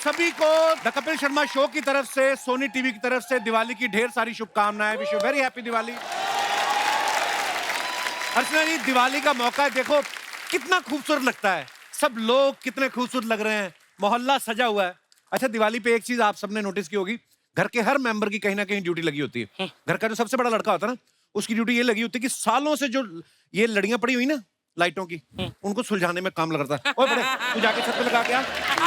सभी को the Kapil Sharma show की तरफ से, सोनी टीवी की तरफ से दिवाली की ढेर सारी शुभकामनाएं। Wish you very happy Diwali. Archana ji, Diwali का मौका है, देखो कितना खूबसूरत लगता है, सब लोग कितने खूबसूरत लग रहे हैं, मोहल्ला सजा हुआ है। अच्छा, दिवाली पे एक चीज आप सबने नोटिस की होगी, घर के हर मेंबर की कहीं ना कहीं ड्यूटी लगी होती है। घर का जो सबसे बड़ा लड़का होता है ना, उसकी ड्यूटी ये लगी होती है कि सालों से जो ये लड़ियां पड़ी हुई ना लाइटों की, उनको सुलझाने में काम लगता है। ओए बड़े, तू जाके छत पे लगा के आ,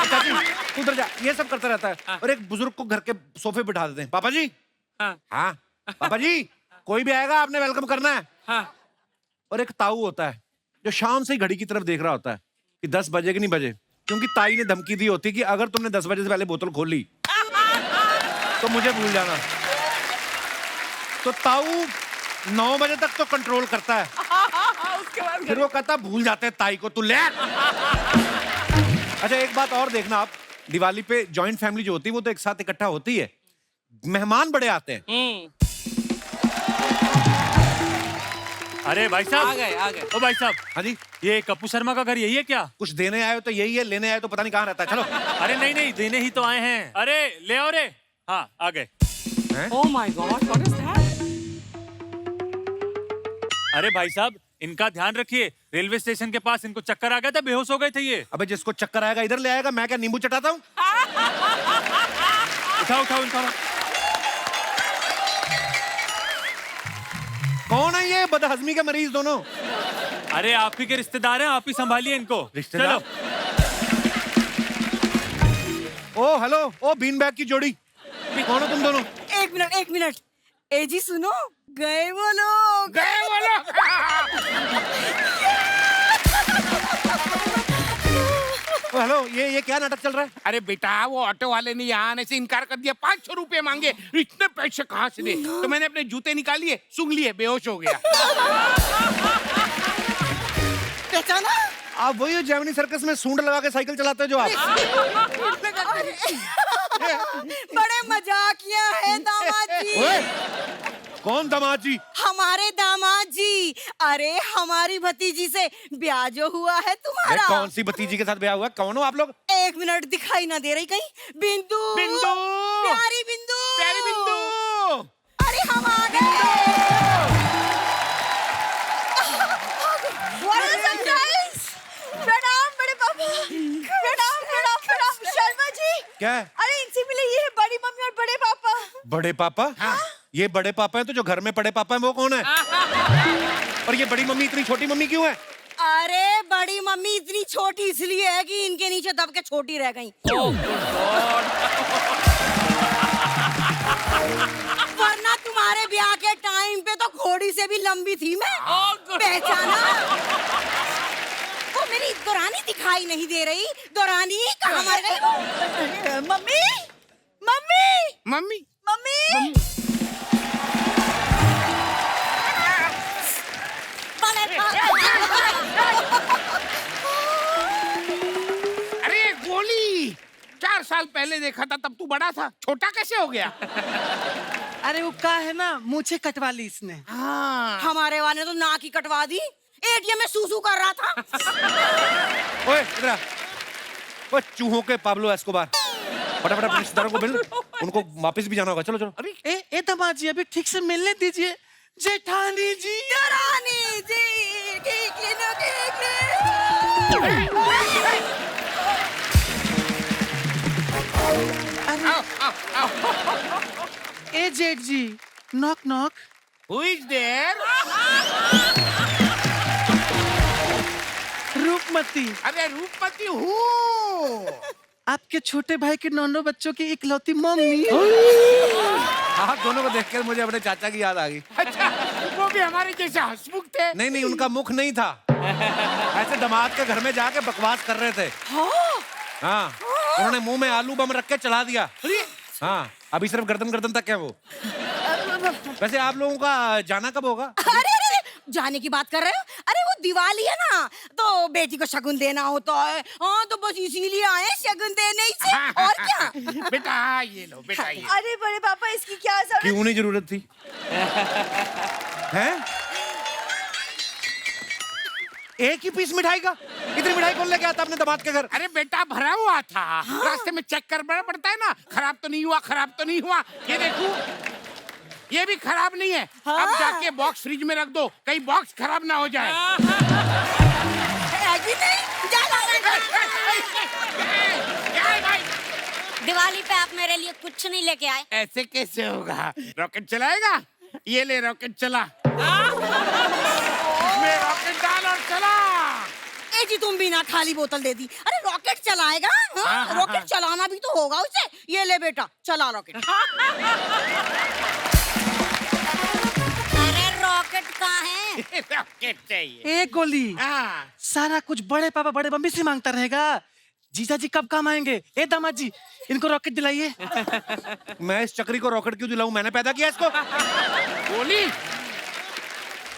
चाची तू उधर जा, ये सब करता रहता है। और एक बुजुर्ग को घर के सोफे पे बिठा देते हैं। पापा जी, हाँ पापा जी, कोई भी आएगा आपने वेलकम करना है। और एक ताऊ होता है जो शाम से ही घड़ी की तरफ देख रहा होता है कि 10 बजे कि नहीं बजे, क्योंकि ताई ने धमकी दी होती कि अगर तुमने 10 बजे से पहले बोतल खोल ली तो मुझे भूल जाना। तो ताऊ 9 बजे तक तो कंट्रोल करता है, उसके बाद फिर वो कहता भूल जाते हैं ताई को, तू ले। अच्छा, एक बात और देखना आप, दिवाली पे जॉइंट फैमिली जो होती है वो तो एक साथ इकट्ठा होती है, मेहमान बड़े आते हैं। अरे भाई साहब, आ गए। ओ भाई साहब, हाँ जी, ये कप्पू शर्मा का घर यही है क्या? कुछ देने आए हो तो यही है, लेने आए तो पता नहीं कहाँ रहता है। चलो। अरे नहीं नहीं, देने ही तो आए हैं। अरे ले आओ रे। हाँ, आ गए। Oh my God, what is that? अरे भाई साहब, इनका ध्यान रखिए, रेलवे स्टेशन के पास इनको चक्कर आ गया था, बेहोश हो गए थे ये। अबे जिसको चक्कर आएगा इधर ले आएगा, मैं क्या नींबू चटाता हूँ? उठाओ उठाओ उठाओ। कौन है ये बदहजमी के मरीज दोनों? अरे आप ही के रिश्तेदार हैं, आप ही संभालिए इनको। रिश्तेदार? ओ हेलो, ओ बीन बैग की जोड़ी, कौन हो तुम दोनों? एक मिनट। ए जी सुनो, गए वो लोग। ओ हेलो, ये क्या नाटक चल रहा है? अरे बेटा, वो ऑटो वाले ने यहाँ आने से इनकार कर दिया, 500 रुपए मांगे। इतने पैसे कहाँ से दे? तो मैंने अपने जूते निकालिए, सूंघ लिए, बेहोश हो गया। पहचाना? आप वही हो जेमिनी सर्कस में सूंड लगा के साइकिल चलाते हो जो आप? बड़े मजाकिया है दामाद जी। ओए, कौन दामाद जी? हमारे दामाद जी। अरे हमारी भतीजी से ब्याह जो हुआ है तुम्हारा। कौन सी भतीजी के साथ ब्याह हुआ? कौन हो आप लोग? एक मिनट, दिखाई ना दे रही कहीं? बिंदु, बिंदु, प्यारी बिंदु, प्यारी बिंदु। अरे हम आ गए। What a surprise! प्रणाम बड़े पापा। प्रणाम शर्मा जी। क्या है? अरे इनसे मिले, ये है बड़ी मम्मी और बड़े पापा। बड़े पापा? हाँ। ये बड़े पापा हैं, तो जो घर में बड़े पापा हैं वो कौन है? और ये बड़ी मम्मी इतनी छोटी मम्मी क्यों है? अरे बड़ी मम्मी इतनी छोटी इसलिए है कि इनके नीचे दब के छोटी रह गई। वरना तुम्हारे ब्याह के टाइम पे तो घोड़ी से भी लंबी थी मैं। पहचाना? वो मेरी दौरानी दिखाई नहीं दे रही। दौरानी कहाँ मर गई? Mummy, mummy, mummy, mummy. अरे गोली, 4 साल पहले देखा था तब तू बड़ा था, छोटा कैसे हो गया? अरे वो का है ना, मूछे कटवा ली इसने। हाँ। हमारे वाले तो नाक ही कटवा दी। एटीएम में सूसू कर रहा था। ओए इधर आ। ओए चूहों के पाब्लो एस्कोबार, फटाफट रिश्तेदारों को मिल, उनको वापस भी जाना होगा। चलो चलो। अरे ए दामाद जी, अभी ठीक से मिलने दीजिए। जेठानी जी, दौरानी जी, ठीक ले। ए जेठ जी, knock knock. Who is there? Roopmati, अरे रूपमती हूँ। आपके छोटे भाई के 9 बच्चों की इकलौती मम्मी। आप दोनों को देखकर मुझे अपने चाचा की याद आ गई। अच्छा, वो भी हमारे जैसे हंसमुख थे। नहीं, उनका मुख नहीं था, ऐसे दामाद के घर में जाके बकवास कर रहे थे। हाँ, उन्होंने मुंह में आलू बम रख के चला दिया। हाँ, अभी सिर्फ गर्दन तक है वो। वैसे आप लोगों का जाना कब होगा? अरे जाने की बात कर रहे हो? अरे वो दिवाली है ना, तो बेटी को शगुन देना होता है। हाँ, तो बस इसीलिए आए शगुन देने ही से। और क्या? बेटा ये लो, बेटा ये। अरे बड़े पापा, इसकी क्या जरूरत? क्यों नहीं जरूरत थी? हैं? एक ही पीस मिठाई का? इतनी मिठाई कौन लेके आता अपने दामाद के घर? अरे बेटा भरा हुआ था। रास्ते में चेक करना पड़ता है ना, खराब तो नहीं हुआ, खराब तो नहीं हुआ। ये देखो, ये भी खराब नहीं है। अब जाके बॉक्स फ्रिज में रख दो, कहीं बॉक्स खराब ना हो जाए। अजी नहीं, जा भाई, दिवाली पे आप मेरे लिए कुछ नहीं लेके आए। ऐसे कैसे होगा? रॉकेट चलाएगा? ये ले रॉकेट चला। इसमें रॉकेट डाल और चला। ए जी तुम भी ना खाली बोतल दे दी। अरे रॉकेट चलाएगा? हाँ, रॉकेट चलाना भी तो होगा उसे। ये ले बेटा, चला रॉकेट। अरे रॉकेट कहाँ है? रॉकेट चाहिए। ए गोली, हाँ। सारा कुछ बड़े पापा बड़े मम्मी से मांगता रहेगा। जीजा जी कब काम आएंगे? ए दामाद जी, इनको रॉकेट दिलाइए। मैं इस चक्री को रॉकेट क्यों दिलाऊं? मैंने पैदा किया इसको। गोली,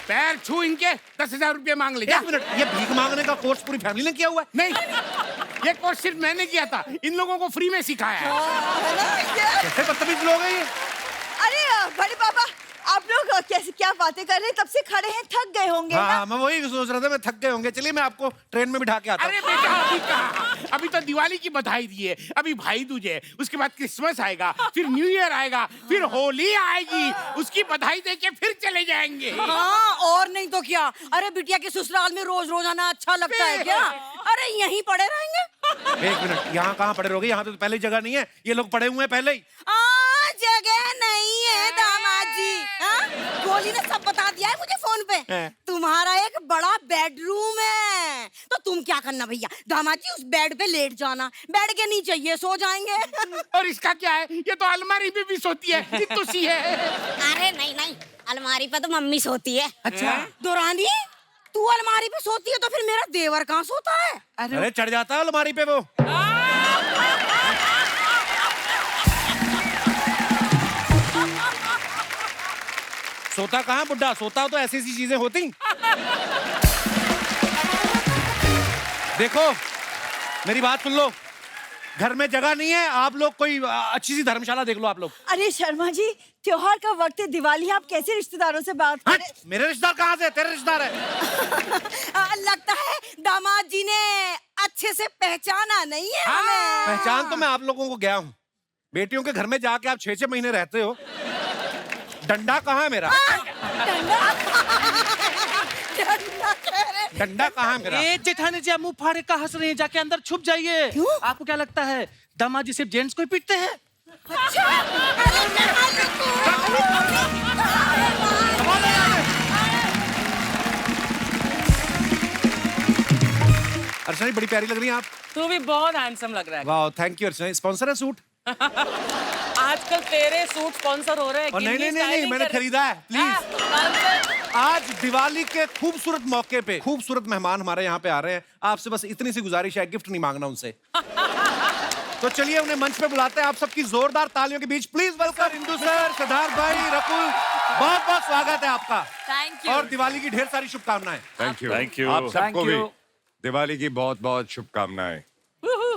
पैर छू इनके 10,000 रुपये मांग ले। एक मिनट, ये भीख मांगने का कोर्स पूरी फैमिली ने किया हुआ है? नहीं, ये कोर्स सिर्फ मैंने किया था, इन लोगों को फ्री में सिखाया है। कैसे बदतमीज लोग हैं ये? अरे बड़े पापा, आप लोग कैसे क्या बातें कर रहे हैं? तब से खड़े हैं, थक गए होंगे ना? हाँ, मैं वही सोच रहा था, मैं थक गए होंगे। चलिए मैं आपको ट्रेन में बिठा के आता हूँ। अरे बेटा, अभी कहाँ? अभी तो दिवाली की बधाई दी है, अभी भाई दूज है, उसके बाद क्रिसमस आएगा, फिर न्यू ईयर आएगा, फिर होली आएगी, उसकी बधाई देके फिर चले जाएंगे। हाँ, और नहीं तो क्या। अरे बिटिया के ससुराल में रोज रोज आना अच्छा लगता है क्या? अरे यहीं पड़े रहेंगे। एक मिनट, यहाँ कहाँ पड़े रहोगे? यहाँ तो पहले ही जगह नहीं है, ये लोग पड़े हुए हैं पहले ही। जगह नहीं है दामाद जी। हाँ? गोली ने सब बता दिया है मुझे फोन पे। तुम्हारा एक बड़ा बेडरूम है, तो तुम क्या करना भैया, दामाद जी उस बेड पे लेट जाना, बेड के नीचे ये सो जाएंगे। और इसका क्या है? ये तो अलमारी में भी सोती है, कित्तू सी है। अरे नहीं नहीं, अलमारी पे तो मम्मी सोती है। अच्छा। दोरानी, तू अलमारी पे सोती है तो फिर मेरा देवर कहाँ सोता है? अरे चढ़ जाता है अलमारी पे वो। सोता कहाँ बुड्ढा? सोता तो ऐसी ऐसी चीजें होती। देखो, मेरी बात सुन लो, घर में जगह नहीं है, आप लोग कोई अच्छी सी धर्मशाला देख लो आप लोग। अरे शर्मा जी, त्योहार का वक्त है, दिवाली, आप कैसे रिश्तेदारों से बात हट, करें? मेरे रिश्तेदार कहाँ से? तेरे रिश्तेदार है। लगता है दामाद जी ने अच्छे से पहचाना नहीं है हमें। पहचान तो मैं आप लोगों को गया हूँ। बेटियों के घर में जाके आप 6-6 महीने रहते हो। डंडा कहाँ है मेरा? डंडा कहाँ है मेरा? ए जेठानी जी, आप मुंह फाड़े का हंस रहे हैं? जाके अंदर छुप जाइए। आपको क्या लगता है दामाद जी सिर्फ जेंट्स को ही पीटते हैं? अर्चना बड़ी प्यारी लग रही हैं आप। तू भी बहुत हैंडसम लग रहा है। वाह, थैंक यू अर्चना। स्पॉन्सर है सूट? आजकल तेरे सूट स्पॉन्सर हो रहे हैं। और नहीं, मैंने खरीदा है, प्लीज। आज दिवाली के खूबसूरत मौके पे खूबसूरत मेहमान हमारे यहाँ पे आ रहे हैं। आपसे बस इतनी सी गुजारिश है, गिफ्ट नहीं मांगना उनसे। तो चलिए उन्हें मंच पे बुलाते हैं। आप सबकी जोरदार तालियों के बीच please welcome Indu sir, Siddharth भाई, रकुल, बहुत बहुत स्वागत है आपका। Thank you. और दिवाली की ढेर सारी शुभकामनाएं। Thank you. Thank you. आप सबको Thank भी you. दिवाली की बहुत बहुत शुभकामनाएं।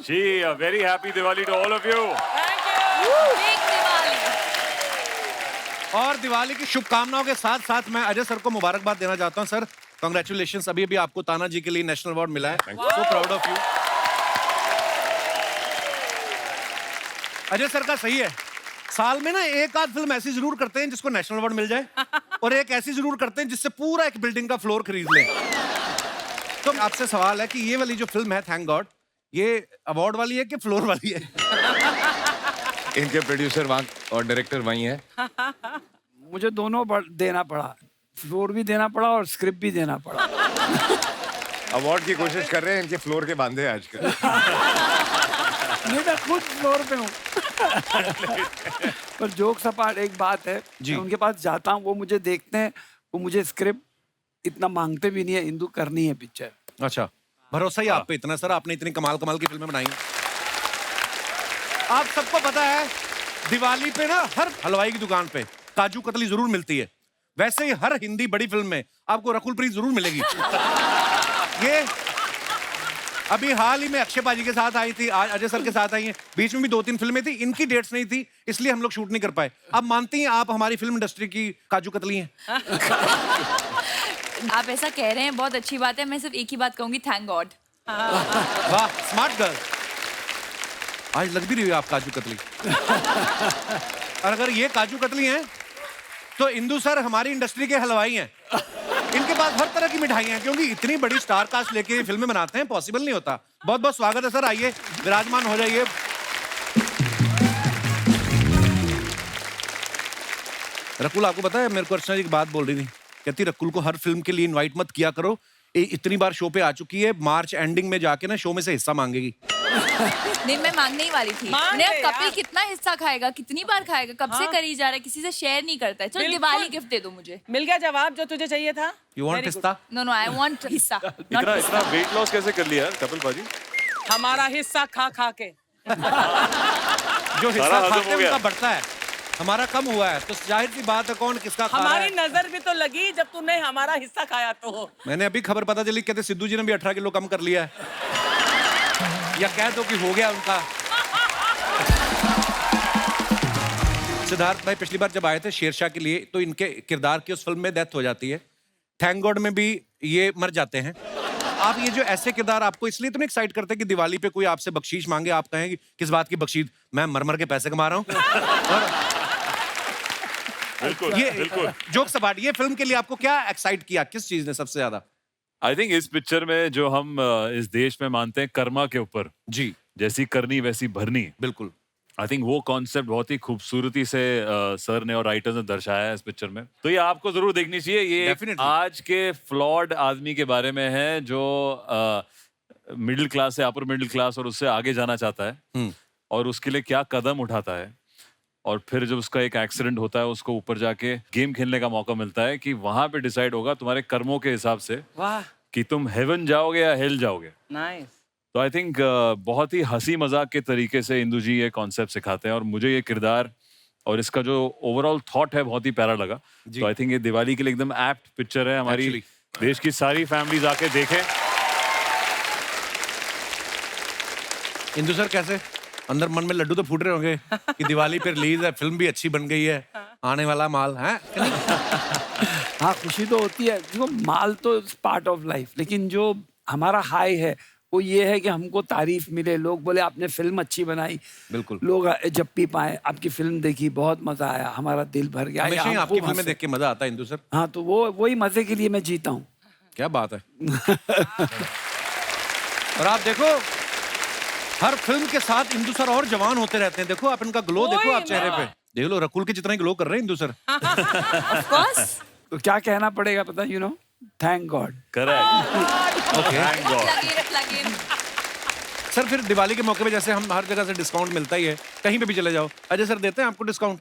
Gee, a very happy Diwali to all of you. Thank you. Big Diwali. और दिवाली की शुभकामनाओं के साथ साथ मैं अजय सर को मुबारकबाद देना चाहता हूं। Sir, congratulations. अभी अभी आपको ताना जी के लिए नेशनल अवार्ड मिला है। So proud of you. Ajay sir का सही है, साल में ना एक आध फिल्म ऐसी जरूर करते हैं जिसको नेशनल अवार्ड मिल जाए, और एक ऐसी जरूर करते हैं जिससे पूरा एक बिल्डिंग का फ्लोर खरीद ले। तो आपसे सवाल है कि ये वाली जो फिल्म है थैंक गॉड, ये अवार्ड वाली है कि फ्लोर वाली है? इनके प्रोड्यूसर वहाँ और डायरेक्टर वहीं है। मुझे दोनों देना पड़ा, फ्लोर भी देना पड़ा और स्क्रिप्ट भी देना पड़ा। अवार्ड की कोशिश कर रहे हैं, इनके फ्लोर के बांधे हैं आजकल। नहीं, मैं खुद फ्लोर पे हूँ। पर जोक्स अपार्ट, एक बात है, मैं उनके पास जाता हूँ, वो मुझे देखते हैं, वो मुझे स्क्रिप्ट इतना मांगते भी नहीं है, इंदु करनी है पिक्चर। अच्छा, भरोसा ही आप पे इतना सर, आपने इतनी कमाल कमाल की फिल्में बनाई। आप सबको पता है दिवाली पे ना हर हलवाई की दुकान पे काजू कतली जरूर मिलती है। वैसे ही हर हिंदी बड़ी फिल्म में आपको रकुल प्रीत जरूर मिलेगी। ये अभी हाल ही में अक्षय पाजी के साथ आई थी, आज अजय सर के साथ आई हैं। बीच में भी 2-3 फिल्में थी, इनकी डेट्स नहीं थी, इसलिए हम लोग शूट नहीं कर पाए। अब मानती हैं आप हमारी फिल्म इंडस्ट्री की काजू कतली हैं? आप ऐसा कह रहे हैं, बहुत अच्छी बात है। मैं सिर्फ एक ही बात कहूंगी, थैंक गॉड। वाह, स्मार्ट गर्ल। आज लग भी रही है आप काजू कतली। और अगर ये काजू कतली हैं तो इंदु सर हमारी इंडस्ट्री के हलवाई हैं। इनके पास हर तरह की मिठाइयां हैं, क्योंकि इतनी बड़ी स्टार कास्ट लेके फिल्में बनाते हैं, पॉसिबल नहीं होता। बहुत बहुत स्वागत है सर, आइए विराजमान हो जाइए। रकुल, आपको पता है मेरे को अर्चना जी एक बात बोल रही थी, कहती रकुल को हर फिल्म के लिए इनवाइट मत किया करो, इतनी बार शो पे आ चुकी है, मार्च एंडिंग में जाके ना शो में से हिस्सा मांगेगी। नहीं, मैं मांगने ही वाली थी। मैंने अब कपिल कितना हिस्सा खाएगा, कितनी बार खाएगा, कब से करी जा रहा है, किसी से शेयर नहीं करता है। चलो दिवाली गिफ्ट दे दो मुझे। मिल गया जवाब जो तुझे चाहिए था। यू वांट हिस्सा? नो, आई वांट हिस्सा। इतना वेट लॉस कैसे कर लिया यार कपिल बाजी? हमारा हिस्सा खा खा के जो हिस्सा खाते हैं उनका बढ़ता है, हमारा कम हुआ है, तो जाहिर सी बात है कौन किसका खा रहा है। हमारी नजर भी तो लगी जब तूने हमारा हिस्सा खाया तो। मैंने अभी खबर पता चली, कहते सिद्धू जी ने भी 18 किलो कम कर लिया है। या कह दो कि हो गया उनका। सिद्धार्थ भाई पिछली बार जब आए थे शेरशाह के लिए, तो इनके किरदार की उस फिल्म में डेथ हो जाती है। थैंक गॉड में भी ये मर जाते हैं। आप ये जो ऐसे किरदार आपको इसलिए तो नहीं एक्साइट करते कि दिवाली पे कोई आपसे बख्शीश मांगे, आप कहें कि किस बात की बख्शीश, मैं मर मर के पैसे कमा रहा हूँ। और बिल्कुल, ये बिल्कुल। जोक्स अपार्ट, ये फिल्म के लिए आपको क्या एक्साइट किया, किस चीज ने सबसे ज्यादा? आई थिंक इस पिक्चर में जो हम इस देश में मानते हैं कर्मा के ऊपर, जी, जैसी करनी वैसी भरनी, बिल्कुल। आई थिंक वो कॉन्सेप्ट बहुत ही खूबसूरती से सर ने और राइटर्स ने दर्शाया है इस पिक्चर में। तो ये आपको जरूर देखनी चाहिए। ये Definitely. आज के फ्लॉड आदमी के बारे में है जो मिडिल क्लास से अपर मिडिल क्लास और उससे आगे जाना चाहता है, और उसके लिए क्या कदम उठाता है, और फिर जब उसका एक एक्सीडेंट होता है, उसको ऊपर जाके गेम खेलने का मौका मिलता है कि वहां पे डिसाइड होगा तुम्हारे कर्मों के हिसाब से वाह, कि तुम हेवन जाओगे या हेल जाओगे। नाइस। तो आई थिंक बहुत ही हंसी मजाक के तरीके से इंदु जी ये कॉन्सेप्ट सिखाते हैं, और मुझे ये किरदार और इसका जो ओवरऑल थॉट है बहुत ही प्यारा लगा। तो आई थिंक ये दिवाली के लिए एकदम एप्ट पिक्चर है। हमारी देश की सारी फैमिलीज आके देखें। इंदु सर कैसे अंदर मन में लड्डू तो फूट रहे होंगे कि दिवाली पे रिलीज है, फिल्म भी अच्छी बन गई है, आने वाला माल है। हाँ, खुशी तो होती है। देखो, माल तो पार्ट ऑफ लाइफ, लेकिन जो हमारा हाई है वो ये है कि हमको तारीफ मिले, लोग बोले आपने फिल्म अच्छी बनाई, बिल्कुल। लोग जब भी पाए आपकी फिल्म देखी, बहुत मजा आया, हमारा दिल भर गया। हमेशा ही या आपकी हमको फिल्में हंसे। देख के मजा आता है इंदु सर। हाँ, तो वही मजे के लिए मैं जीता हूँ। क्या बात है। और आप देखो हर फिल्म के साथ इंदु सर और जवान होते रहते हैं। देखो आप इनका ग्लो देखो, आप चेहरे पे देख लो, रकुल के जितना ही ग्लो कर रहे हैं इंदु सर। Of course. तो क्या कहना पड़ेगा पता, you know, thank God. Correct. Okay sir, फिर दिवाली के मौके पे जैसे हम हर जगह से डिस्काउंट मिलता ही है, कहीं पे भी चले जाओ, अजय सर देते हैं आपको डिस्काउंट?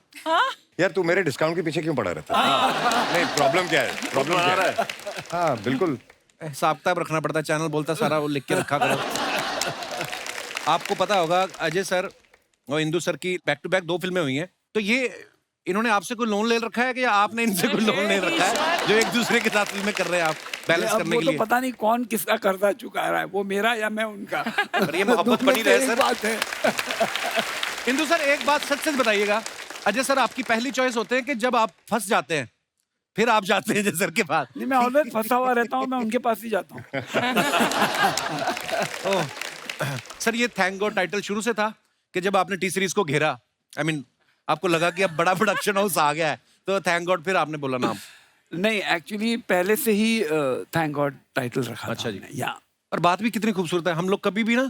यार तू मेरे डिस्काउंट के पीछे क्यों पड़ा रहता है? नहीं, प्रॉब्लम क्या है? प्रॉब्लम क्या है? हाँ, बिल्कुल हिसाब किताब रखना पड़ता है, चैनल बोलता सारा वो लिख के रखा करो। आपको पता होगा अजय सर और इंदु सर की बैक टू बैक 2 फिल्में हुई हैं, तो ये इन्होंने आपसे कोई लोन ले रखा है कि आपने इनसे कोई लोन ले रखा है जो एक दूसरे के साथ फिल्में कर रहे हैं आप बैलेंस करने के लिए? तो पता नहीं कौन किसका कर्जा चुका रहा है, वो मेरा या मैं उनका। पर ये मोहब्बत बनी रहे सर। बात है। इंदु सर एक बात सच सच बताइएगा, अजय सर आपकी पहली चॉइस होते हैं कि जब आप फंस जाते हैं फिर आप जाते हैं अजय सर के पास? नहीं, मैं ऑलवेज फंसा हुआ रहता हूँ, मैं उनके पास ही जाता हूँ। सर ये थैंक गॉड टाइटल शुरू से था कि जब आपने टी सीरीज को घेरा, आई मीन आपको लगा कि अब बड़ा प्रोडक्शन हाउस आ गया है, तो थैंक गॉड फिर आपने बोला नाम? नहीं, एक्चुअली पहले से ही थैंक गॉड टाइटल रखा। अच्छा जी। या और बात भी कितनी खूबसूरत है। हम लोग कभी भी ना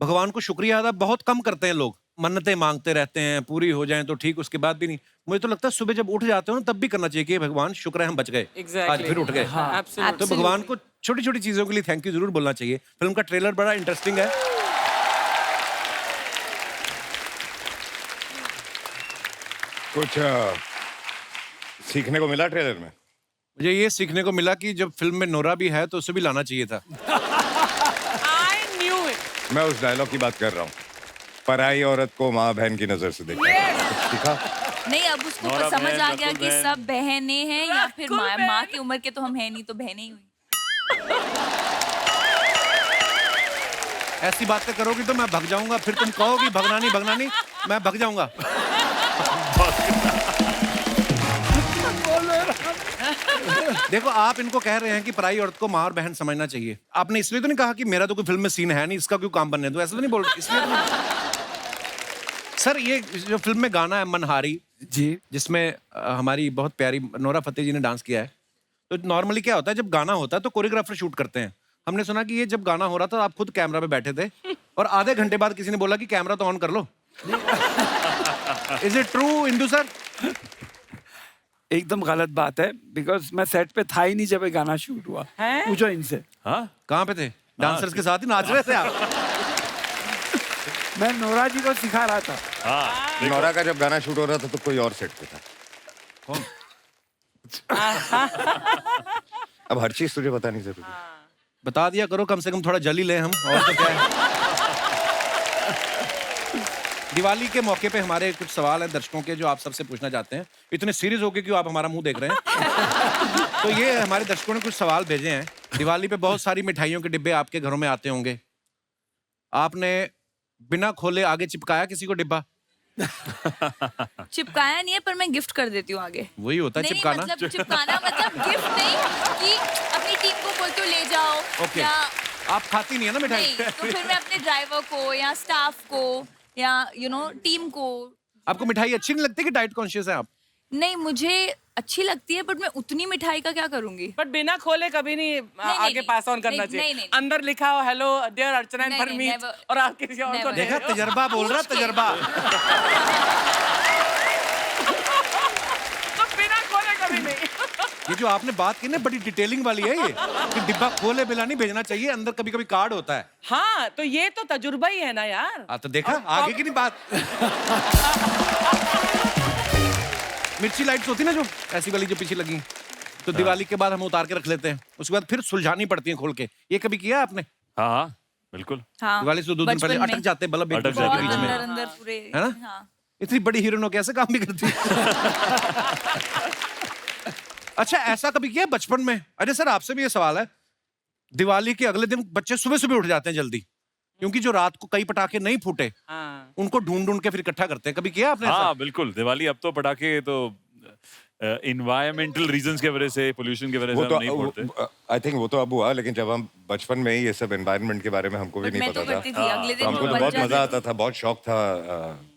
भगवान को शुक्रिया अदा बहुत कम करते हैं, लोग मन्नतें मांगते रहते हैं, पूरी हो जाएं तो ठीक, उसके बाद भी नहीं। मुझे तो लगता है सुबह जब उठ जाते हो ना तब भी करना चाहिए कि भगवान शुक्र है हम बच गए, आज फिर उठ गए। हाँ, तो भगवान को छोटी छोटी चीजों के लिए थैंक यू जरूर बोलना चाहिए। फिल्म का ट्रेलर बड़ा इंटरेस्टिंग है। कुछ सीखने को मिला ट्रेलर में? मुझे ये सीखने को मिला कि जब फिल्म में नोरा भी है तो उसे भी लाना चाहिए था। I knew it. मैं उस डायलॉग की बात कर रहा हूँ, पराई औरत को माँ बहन की नजर से देखा। सीखा? नहीं, अब उसको नौरा तो समझ बहन, आ गया रकुल कि बहन। सब बहनें हैं या फिर रकुल माँ बहन। की उम्र के तो हम हैं नहीं, तो बहनें ही हुई। ऐसी बातें करोगी तो मैं भग जाऊंगा, फिर तुम कहोगी भगना नहीं, मैं भग जाऊंगा। देखो आप इनको कह रहे हैं कि पराई औरत को माँ और बहन समझना चाहिए। आपने इसलिए तो नहीं कहा कि मेरा तो कोई फिल्म में सीन है नहीं, इसका क्यों काम बनने दो, ऐसा तो नहीं बोल रहे इसलिए सर ये जो फिल्म में गाना है मनहारी जी, जिसमें हमारी बहुत प्यारी नोरा फतेही जी ने डांस किया है, तो नॉर्मली क्या होता है जब गाना होता है तो कोरियोग्राफर शूट करते हैं। हमने सुना कि ये जब गाना हो रहा था आप खुद कैमरा पे बैठे थे और आधे घंटे बाद किसी ने बोला कि कैमरा तो ऑन कर लो। Is it true Indu sir? एकदम गलत बात है, बिकॉज मैं सेट पे था ही नहीं जब ये गाना शूट हुआ। पूछो इनसे। हाँ, कहाँ पे थे? डांसर्स के साथ ही नाच रहे थे आप? मैं नोरा जी को सिखा रहा था। हाँ, नोरा का जब गाना शूट हो रहा था तो कोई और सेट पे था। कौन? अब हर चीज तुझे बतानी जरूरी है। बता दिया करो, कम से कम थोड़ा जली ले हम, और तो क्या है। दिवाली के मौके पे हमारे कुछ सवाल हैं दर्शकों के जो आप सबसे पूछना चाहते हैं। इतने सीरियस होके क्यों आप हमारा मुंह देख रहे हैं? तो ये हमारे दर्शकों ने कुछ सवाल भेजे हैं। दिवाली पे बहुत सारी मिठाइयों के डिब्बे आपके घरों में आते होंगे, आपने बिना खोले आगे चिपकाया किसी को डिब्बा? चिपकाया नहीं है, पर मैं गिफ्ट कर देती हूँ आगे। वही होता है नहीं, चिपकाना। मतलब चिपकाना मतलब गिफ्ट नहीं कि अपनी टीम को बोलते हो ले जाओ। ओके। या आप खाती नहीं है ना मिठाई? नहीं, तो फिर मैं अपने ड्राइवर को या स्टाफ को या टीम को। आपको मिठाई अच्छी नहीं लगती कि डाइट कॉन्शियस है आप? नहीं, मुझे अच्छी लगती है, बट मैं उतनी मिठाई का क्या करूंगी। बट बिना खोले कभी नहीं आगे नहीं, पास ऑन करना नहीं, चाहिए। नहीं। अंदर लिखा हो हेलो डियर अर्चना एंड नहीं, परमीत never, और आप किसी और को never। दे देखा, रहे हो। तजर्बा बोल रहा, तजर्बा। तो बिना खोले कभी नहीं। ये जो आपने बात की ना बड़ी डिटेलिंग वाली है ये, कि डिब्बा खोले बिना नहीं भेजना चाहिए, अंदर कभी कभी कार्ड होता है। हाँ, तो ये तो तजुर्बा ही है ना यार। तो देखा आगे की नहीं बात। मिर्ची लाइट्स होती ना जो ऐसी वाली जो पीछे लगी, तो दिवाली के बाद हम उतार के रख लेते हैं, उसके बाद फिर सुलझानी पड़ती है खोल के। ये कभी किया आपने? हाँ, हाँ, बिल्कुल। हाँ, दिवाली से 2 दिन पहले बचपन में। अटक जाते हैं बल्ब एक अटक दूसरे जाते के हैं। बीच में, अंदर अंदर पूरे। है ना? हाँ। इतनी बड़ी हीरोइन हो कैसे काम नहीं करती? अच्छा, ऐसा कभी किया बचपन में? अरे सर आपसे भी ये सवाल है, दिवाली के अगले दिन बच्चे सुबह सुबह उठ जाते हैं जल्दी, क्योंकि जो रात को कई पटाखे नहीं फूटे हाँ। उनको ढूंढ ढूंढ के फिर इकट्ठा करते हैं। कभी किया आपने ऐसा? हाँ, बिल्कुल। दिवाली अब तो पटाखे तो इन्वायरमेंटल रीजंस की वजह से, पोल्यूशन की वजह से वो हम नहीं फोड़ते। तो आई थिंक वो तो अब हुआ, लेकिन जब हम बचपन में ही ये सब एनवायरनमेंट के बारे में हमको भी But नहीं मैं पता तो करती था, थी, अगले तो दिन हमको तो बच बहुत जाती मजा थी। आता था, बहुत शौक था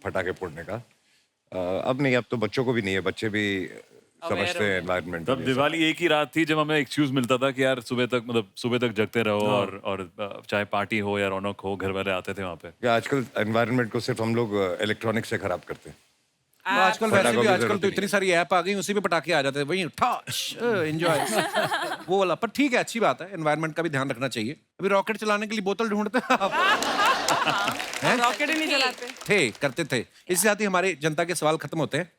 पटाखे फोड़ने का। अब नहीं, अब तो बच्चों को भी नहीं है, बच्चे भी समझते हैं एनवायरनमेंट। तब दिवाली एक ही रात थी जब हमें एक्सक्यूज मिलता था कि यार सुबह तक जगते रहो, और चाहे पार्टी हो या रौनक हो, घर वाले आते थे वहाँ पे। आजकल एनवायरनमेंट को सिर्फ हम लोग इलेक्ट्रॉनिक से खराब करते हैं। आजकल वैसे पटाखों भी की आजकल जरूरत तो ही इतनी सारी ऐप आ गई, उसी पे पटाखे आ जाते हैं, वही एंजॉय वो वाला। पर ठीक है, अच्छी बात है, एनवायरनमेंट का भी ध्यान रखना चाहिए। अभी रॉकेट चलाने के लिए बोतल ढूंढते हैं आप? हैं? रॉकेट ही नहीं चलाते। करते थे। इसी साथ ही हमारे जनता के सवाल खत्म होते हैं।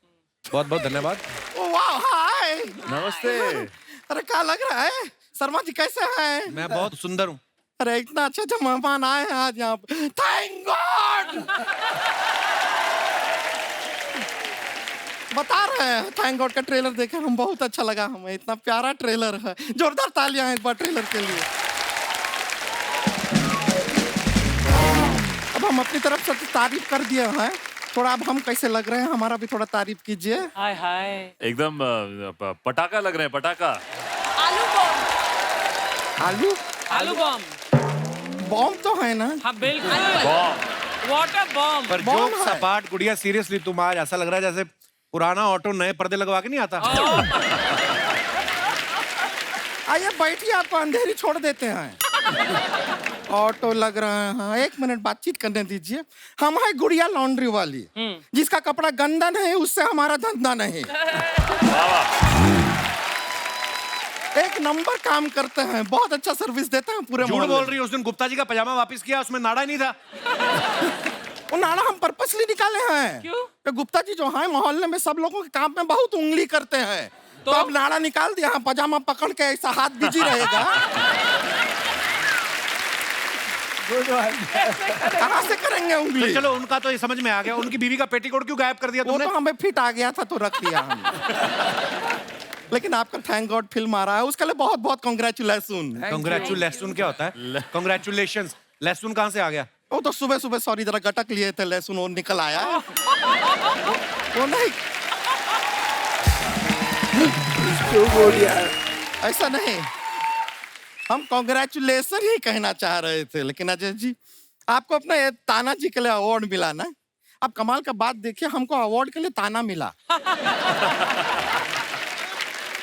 बहुत बहुत धन्यवाद। वाह, हाय। नमस्ते। अरे क्या लग रहा है शर्मा जी, कैसे हैं? मैं बहुत सुंदर हूँ। अरे इतना अच्छा मेहमान आए हैं आज यहाँ पे, थैंक गॉड। बता रहे हैं थैंक गॉड का ट्रेलर देखे हम, बहुत अच्छा लगा हमें, इतना प्यारा ट्रेलर है। जोरदार तालियां एक बार ट्रेलर के लिए। अब हम अपनी तरफ से तारीफ कर दिए हैं, थोड़ा अब हम कैसे लग रहे हैं हमारा भी थोड़ा तारीफ कीजिए। हाय हाय। एकदम पटाखा लग रहे हैं, पटाखा। आलू बॉम्ब। आलू आलू बॉम्ब। बॉम्ब तो है ना? हाँ बिल्कुल। Water bomb. पर जोक सपाट गुड़िया, सीरियसली तुम आज ऐसा लग रहा है जैसे पुराना ऑटो नए पर्दे लगवा के नहीं आता। आइए बैठिए, आपको अंधेरी छोड़ देते हैं। ऑटो लग रहे हैं, 1 मिनट बातचीत करने दीजिए। हम है गुड़िया लॉन्ड्री वाली, जिसका कपड़ा गंदा नहीं उससे हमारा धंधा नहीं। एक नंबर काम करते हैं, बहुत अच्छा सर्विस देते हैं पूरे झूठ मोहल्ले बोल में। रही है, उस दिन गुप्ता जी का पजामा वापस किया, उसमें नाड़ा ही नहीं था। वो नाड़ा हम पर्पसली निकाले हैं। क्यों? तो गुप्ता जी जो है मोहल्ले में सब लोगों के काम में बहुत उंगली करते हैं, तो अब नाड़ा निकाल दिया, हम पजामा पकड़ के ऐसा हाथ बिजी रहेगा। कहाँ से करेंगे उंगली? चलो उनका तो ये समझ में आ गया, उनकी बीवी का पेटीकोट क्यों गायब कर दिया वो तुमने? तो हमें फिट आ गया था तो रख लिया हमने। लेकिन आपका थैंक गॉड फिल्म आ रहा है, उसके लिए बहुत बहुत कॉन्ग्रेचुलेशन। कांग्रेचुलेशन क्या होता है? कांग्रेचुलेशन। लहसुन कहाँ से आ गया? वो तो सुबह सुबह सॉरी जरा गटक लिए थे लहसुन, वो निकल आया। वो नहीं ऐसा नहीं, हम कॉन्ग्रेचुलेसन ही कहना चाह रहे थे, लेकिन अजय जी आपको अपना ये ताना जी के लिए अवार्ड मिला ना। आप कमाल का बात देखिए, हमको अवार्ड के लिए ताना मिला।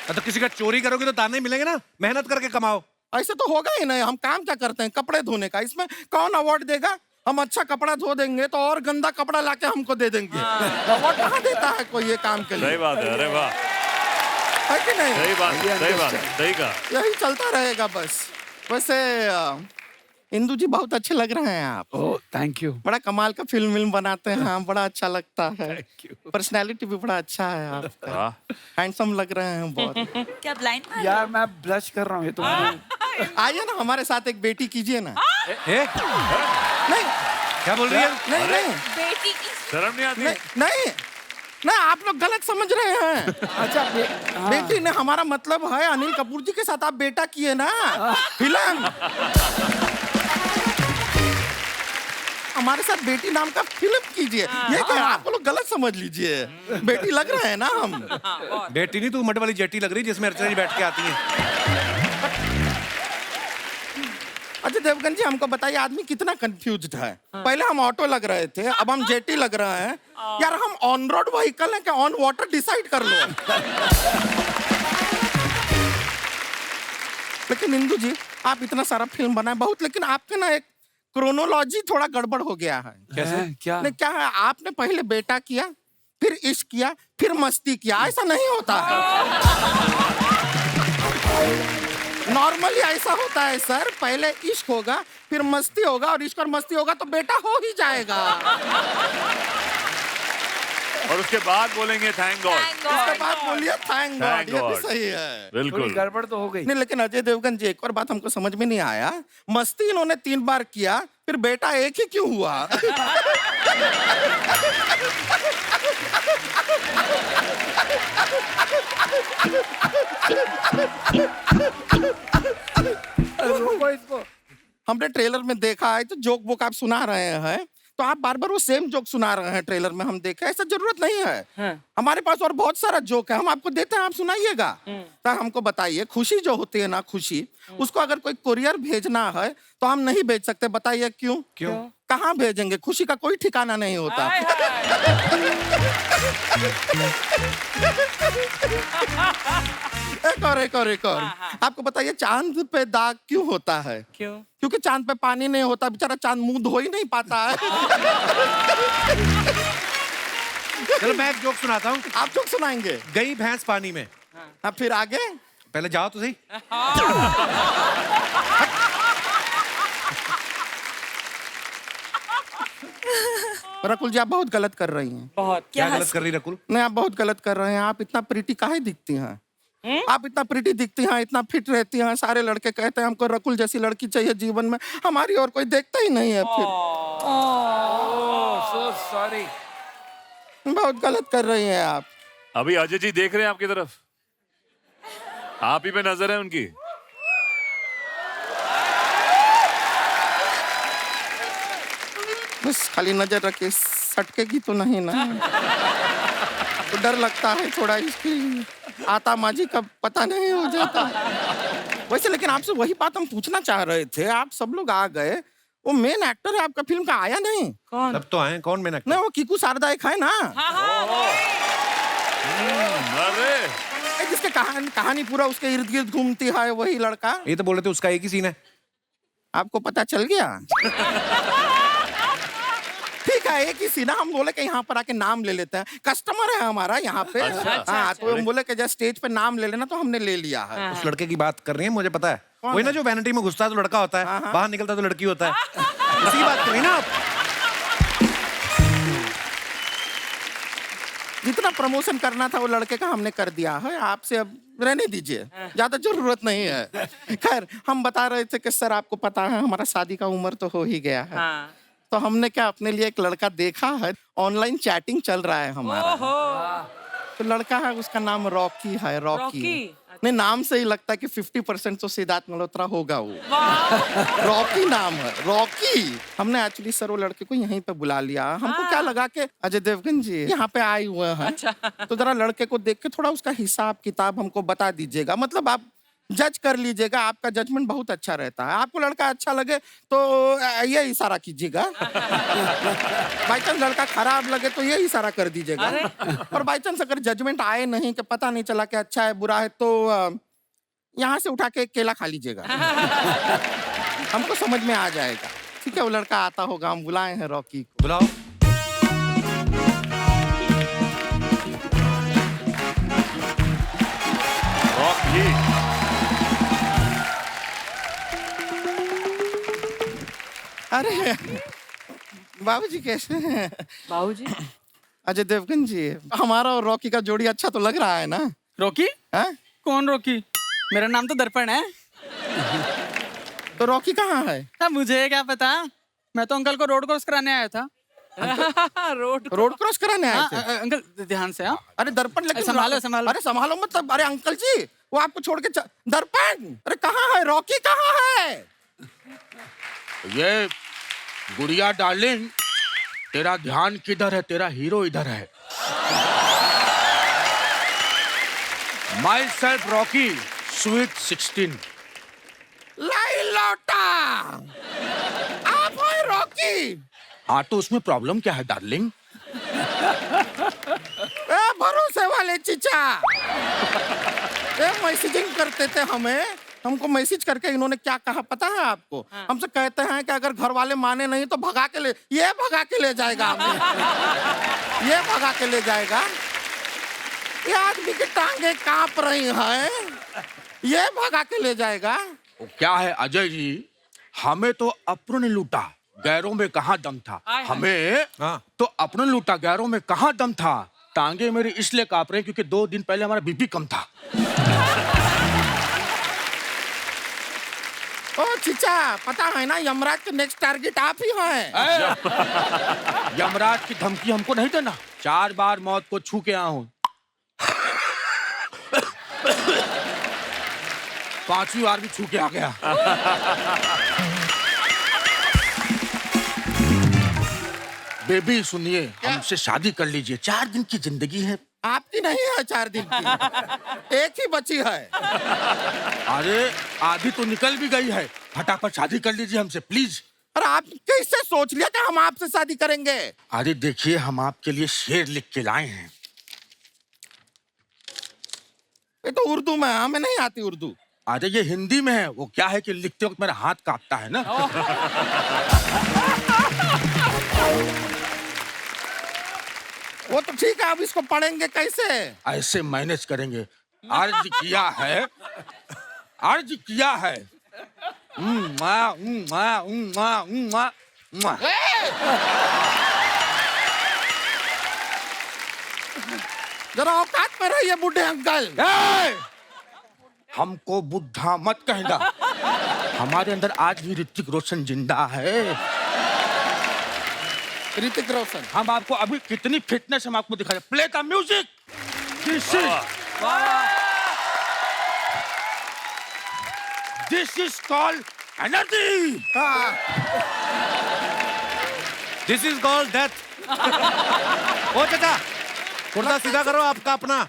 तो किसी का चोरी करोगे तो ताने मिलेंगे ना, मेहनत करके कमाओ। ऐसे तो होगा ही नहीं, हम काम क्या करते हैं, कपड़े धोने का, इसमें कौन अवार्ड देगा? हम अच्छा कपड़ा धो देंगे तो और गंदा कपड़ा लाके हमको दे देंगे। अवार्ड कहाँ देता है कोई ये काम के लिए? सही बात है, अरे वाह, है कि नहीं? सही बात, सही बात, सही कहा। यही चलता रहेगा बस। वैसे इंदु जी बहुत अच्छे लग रहे हैं आप। Oh thank you. बड़ा कमाल का फिल्म बनाते हैं, हाँ बड़ा अच्छा लगता है। पर्सनैलिटी भी बड़ा अच्छा है आपका, वाह। हैंडसम लग रहे हैं बहुत। क्या ब्लाइंड यार मैं ब्लश कर रहा हूँ, ये तो आइए ना हमारे साथ एक बेटी कीजिए ना। नहीं क्या बोल रही है? नहीं नहीं बेटी की शर्म नहीं आती? नहीं नहीं, आप लोग गलत समझ रहे हैं। अच्छा बेटी ने हमारा मतलब है अनिल कपूर जी के साथ आप बेटा किए ना फिल्म। हमारे साथ बेटी नाम का फिल्म कीजिए, ये क्या आप लोग गलत समझ लीजिए। बेटी लग रहे हैं ना हम। बेटी नहीं, तू मट वाली जेटी लग रही जिसमें अर्चना जी बैठ के आती हैं। अच्छा देवगन जी हमको बताइए, आदमी कितना कंफ्यूज्ड है। पहले हम ऑटो लग रहे थे, अब हम जेटी लग रहे हैं। यार हम ऑन रोड व्हीकल हैं क्या ऑन वाटर? डिसाइड कर लो। लेकिन इंदु जी आप इतना सारा फिल्म बनाए बहुत, लेकिन आपके ना एक क्रोनोलॉजी थोड़ा गड़बड़ हो गया है। कैसे? क्या? नहीं क्या है, आपने पहले बेटा किया, फिर इश्क किया, फिर मस्ती किया। ऐसा नहीं होता है। नॉर्मली ऐसा होता है सर, पहले इश्क होगा, फिर मस्ती होगा, और इश्क और मस्ती होगा तो बेटा हो ही जाएगा। और उसके बाद बोलेंगे थैंक गॉड। उसके बाद बोलिए थैंक गॉड, ये भी सही है। बिल्कुल गड़बड़ तो हो गई। नहीं लेकिन अजय देवगन जी एक और बात हमको समझ में नहीं आया, मस्ती इन्होंने 3 बार किया, फिर बेटा एक ही क्यों हुआ? इसको हमने ट्रेलर में देखा है, तो जोक वोक आप सुना रहे हैं, तो आप बार बार वो सेम जोक सुना रहे हैं ट्रेलर में। हम देखे ऐसा जरूरत नहीं है। हमारे पास और बहुत सारा जोक है, हम आपको देते हैं, आप सुनाइएगा। तो हमको बताइए, खुशी जो होती है ना, खुशी, उसको अगर कोई कुरियर भेजना है तो हम नहीं भेज सकते। बताइए क्यों? क्यों? कहाँ भेजेंगे? खुशी का कोई ठिकाना नहीं होता। एक और आपको बताइए, चांद पे दाग क्यों होता है? क्यों? क्योंकि चांद पे पानी नहीं होता, बेचारा चांद मुंह धो ही नहीं पाता है। चलो मैं एक जोक सुनाता हूँ। आप जोक सुनाएंगे? गई भैंस पानी में। अब फिर आगे? पहले जाओ तो सही। रकुल जी आप बहुत गलत कर रही हैं। बहुत। क्या गलत कर रही रकुल? नहीं आप बहुत गलत कर रहे हैं। आप इतना प्रीटी काहे दिखती हैं? आप इतना प्रीटी दिखती हैं, इतना फिट रहती हैं, सारे लड़के कहते हैं हमको रकुल जैसी लड़की चाहिए जीवन में, हमारी और कोई देखता ही नहीं है। फिर सो सॉरी। बहुत गलत कर रही हैं आप। अभी अजय जी देख रहे हैं आपकी तरफ, आप ही पे नजर है उनकी। बस खाली नजर रखे, सटकेगी तो नहीं ना? तो डर लगता है थोड़ा, इसकी आता माजी का पता नहीं हो जाता। वैसे लेकिन आपसे वही बात हम पूछना चाह रहे थे, आप सब लोग आ गए, वो मेन एक्टर है आपका फिल्म का आया नहीं? कौन? सब तो आए, कौन मेन एक्टर? नहीं वो कीकू शारदा एक है ना, अरे जिसके कहानी पूरा उसके इर्द गिर्द घूमती है, वही लड़का। ये तो बोले थे उसका एक ही सीन है। आपको पता चल गया? ठीक है एक ही सीना, हम बोले कि यहाँ पर आके नाम ले लेते हैं, कस्टमर है हमारा यहाँ पे। हाँ तो हम बोले कि जब स्टेज पे नाम ले लेना, तो हमने ले लिया है। उस लड़के की बात कर रही है, मुझे पता है। वही ना जो वैनिटी में घुसता है तो लड़का होता है, बाहर निकलता तो लड़की होता है। उसी की बात कर रही है ना आप? जितना प्रमोशन करना था वो लड़के का हमने कर दिया है, आपसे अब रहने दीजिए, ज्यादा जरूरत नहीं है। खैर हम बता रहे थे कि सर आपको पता है हमारा शादी का उम्र तो हो ही गया है। तो हमने क्या अपने लिए एक लड़का देखा है, ऑनलाइन चैटिंग चल रहा है हमारा। तो लड़का है, उसका नाम रॉकी है। रॉकी नहीं, नाम से ही लगता है कि 50% तो सिद्धार्थ मल्होत्रा होगा वो। रॉकी नाम है, रॉकी। हमने एक्चुअली सर वो लड़के को यहीं पे बुला लिया। हमको क्या लगा कि अजय देवगन जी यहाँ पे आए हुए हैं, तो जरा लड़के को देख के थोड़ा उसका हिसाब किताब हमको बता दीजिएगा। मतलब आप जज कर लीजिएगा, आपका जजमेंट बहुत अच्छा रहता है। आपको लड़का अच्छा लगे तो ये इशारा कीजिएगा, बाई चांस लड़का खराब लगे तो ये इशारा कर दीजिएगा, और बाई चांस अगर जजमेंट आए नहीं कि पता नहीं चला कि अच्छा है बुरा है तो यहाँ से उठा के केला खा लीजिएगा, हमको समझ में आ जाएगा। ठीक है, वो लड़का आता होगा, हम बुलाए हैं रॉकी को। बुलाओ। रॉकी, अरे बाबूजी कैसे हैं? बाबूजी अजय देवगन जी, हमारा और रॉकी का जोड़ी अच्छा तो लग रहा है ना? रॉकी? है? कौन रॉकी? मेरा नाम तो दर्पण है। तो रॉकी कहाँ है? अब मुझे क्या पता, मैं तो अंकल को रोड क्रॉस कराने आया था। रोड क्रॉस कराने आए थे? अंकल ध्यान से। अरे दर्पण, लेकिन संभालो संभालो। अरे संभालो मतलब, अरे अंकल जी वो आपको छोड़ के दर्पण, अरे कहाँ है रॉकी, कहाँ है? ये गुड़िया डार्लिंग, तेरा ध्यान किधर है? तेरा हीरो इधर है। My self Rocky, sweet 16। लाई लौटा, आप हो रॉकी? हाँ, तो उसमें प्रॉब्लम क्या है डार्लिंग? भरोसे वाले चीचा, मैसेजिंग करते थे हमें, हमको मैसेज करके इन्होंने क्या कहा पता है आपको? हमसे कहते हैं कि अगर घर वाले माने नहीं तो भगा के ले, ये भगा के ले जाएगा हमें, ये भगा के ले जाएगा। ये आदमी की टांगे कांप रही हैं, ये भगा के ले जाएगा। वो क्या है अजय जी, हमें तो अपनों ने लूटा, गैरों में कहाँ दम था। हमें तो अपनों ने लूटा, गैरों में कहाँ दम था। टांगे मेरी इसलिए कांप रही क्योंकि 2 दिन पहले हमारा बीपी कम था। ओ चीचा, पता है ना यमराज के नेक्स्ट टारगेट आप ही हैं। यमराज की धमकी हमको नहीं देना। 4 बार मौत को छू के आया हूं, 5वीं बार भी छू के आ गया। बेबी सुनिए, हमसे शादी कर लीजिए, 4 दिन की जिंदगी है। आपकी नहीं है 4 दिन की, एक ही बची है। अरे आधी तो निकल भी गई है, फटाफट शादी कर लीजिए हमसे प्लीज। अरे आप कैसे सोच लिया कि हम आपसे शादी करेंगे? अरे देखिए, हम आपके लिए शेर लिख के लाए हैं। ये तो उर्दू में है, हमें नहीं आती उर्दू। अरे ये हिंदी में है, वो क्या है कि लिखते वक्त मेरा हाथ कांपता है ना। वो तो ठीक है, अब इसको पढ़ेंगे कैसे? ऐसे मैनेज करेंगे। अर्ज किया है, अर्ज किया है। जरा औकात में रहिए बूढ़े अंकल। हमको बुढ़ा मत कहना, हमारे अंदर आज भी ऋतिक रोशन जिंदा है। ऋतिक रोशन, हम आपको अभी कितनी फिटनेस हम आपको दिखा रहे। Play the music. This is called energy. This is called death. ओ चाचा, कुर्ता सीधा करो आपका अपना।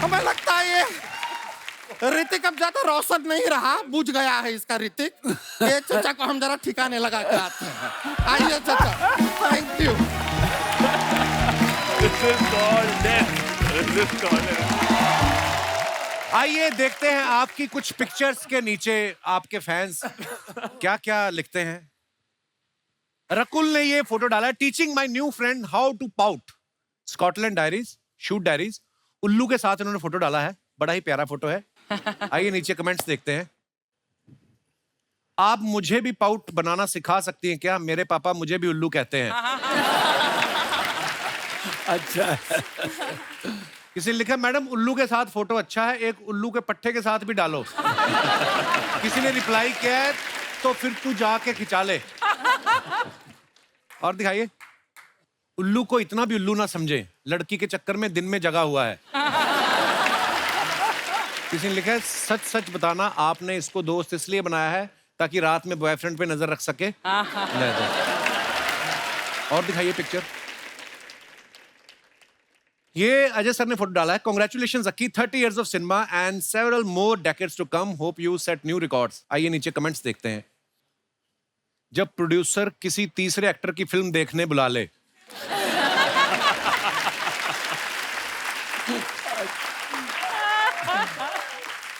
हमें लगता है ये ऋतिक अब ज्यादा रोशन नहीं रहा, बुझ गया है इसका ऋतिक। ये चाचा को हम जरा ठिकाने लगा के आते हैं। आइए चाचा, थैंक यू। आइए देखते हैं आपकी कुछ पिक्चर्स के नीचे आपके फैंस क्या क्या लिखते हैं। रकुल ने ये फोटो डाला है, teaching my new friend how to pout, Scotland diaries, shoot diaries. उल्लू के साथ इन्होंने फोटो डाला है, बड़ा ही प्यारा फोटो है। आइए नीचे कमेंट्स देखते हैं। आप मुझे भी पाउट बनाना सिखा सकती हैं क्या? मेरे पापा मुझे भी उल्लू कहते हैं। अच्छा। किसी ने लिखा, मैडम उल्लू के साथ फोटो अच्छा है, एक उल्लू के पट्टे के साथ भी डालो। किसी ने रिप्लाई किया है, तो फिर तू जाके खिंचा ले। और दिखाइए, उल्लू को इतना भी उल्लू ना समझे, लड़की के चक्कर में दिन में जगा हुआ है। किसी ने लिखा है, सच सच बताना आपने इसको दोस्त इसलिए बनाया है ताकि रात में बॉयफ्रेंड पे नजर रख सके। और दिखाइए पिक्चर। ये अजय सर ने फोटो डाला है। Congratulation Akki, 30 years of cinema and several more decades to come. Hope you set new records. आइए नीचे कमेंट्स देखते हैं। जब प्रोड्यूसर किसी तीसरे एक्टर की फिल्म देखने बुला ले।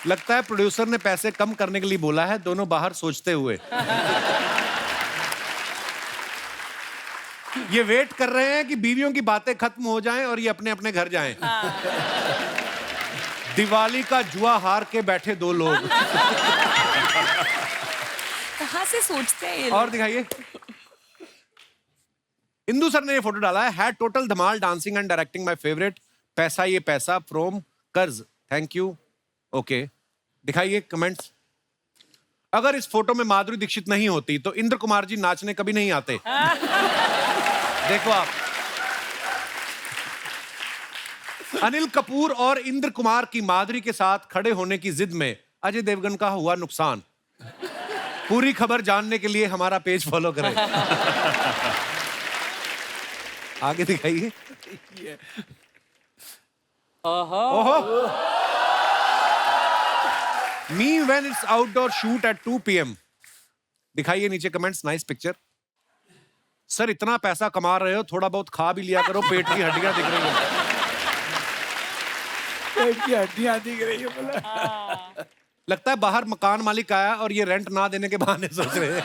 लगता है प्रोड्यूसर ने पैसे कम करने के लिए बोला है, दोनों बाहर सोचते हुए। ये वेट कर रहे हैं कि बीवियों की बातें खत्म हो जाएं और ये अपने अपने घर जाएं। दिवाली का जुआ हार के बैठे दो लोग। कहाँ से सोचते हैं ये लोग? और दिखाइए। इंदु सर ने ये फोटो डाला है। Had total Dhamaal, dancing and directing my favourite. पैसा ये पैसा फ्रॉम कर्ज, थैंक यू। ओके, दिखाइए कमेंट्स। अगर इस फोटो में माधुरी दीक्षित नहीं होती तो इंद्र कुमार जी नाचने कभी नहीं आते। देखो आप, अनिल कपूर और इंद्र कुमार की माधुरी के साथ खड़े होने की जिद में अजय देवगन का हुआ नुकसान। पूरी खबर जानने के लिए हमारा पेज फॉलो करें। आगे दिखाइए। ओहो, me when it's outdoor shoot at 2 PM। दिखाइए नीचे कमेंट्स। Nice picture. सर इतना पैसा कमा रहे हो, थोड़ा बहुत खा भी लिया करो, पेट की हड्डियां दिख रही हैं। पेट की हड्डियां दिख रही है बोला। लगता है बाहर मकान मालिक आया और ये रेंट ना देने के बहाने सोच रहे हैं।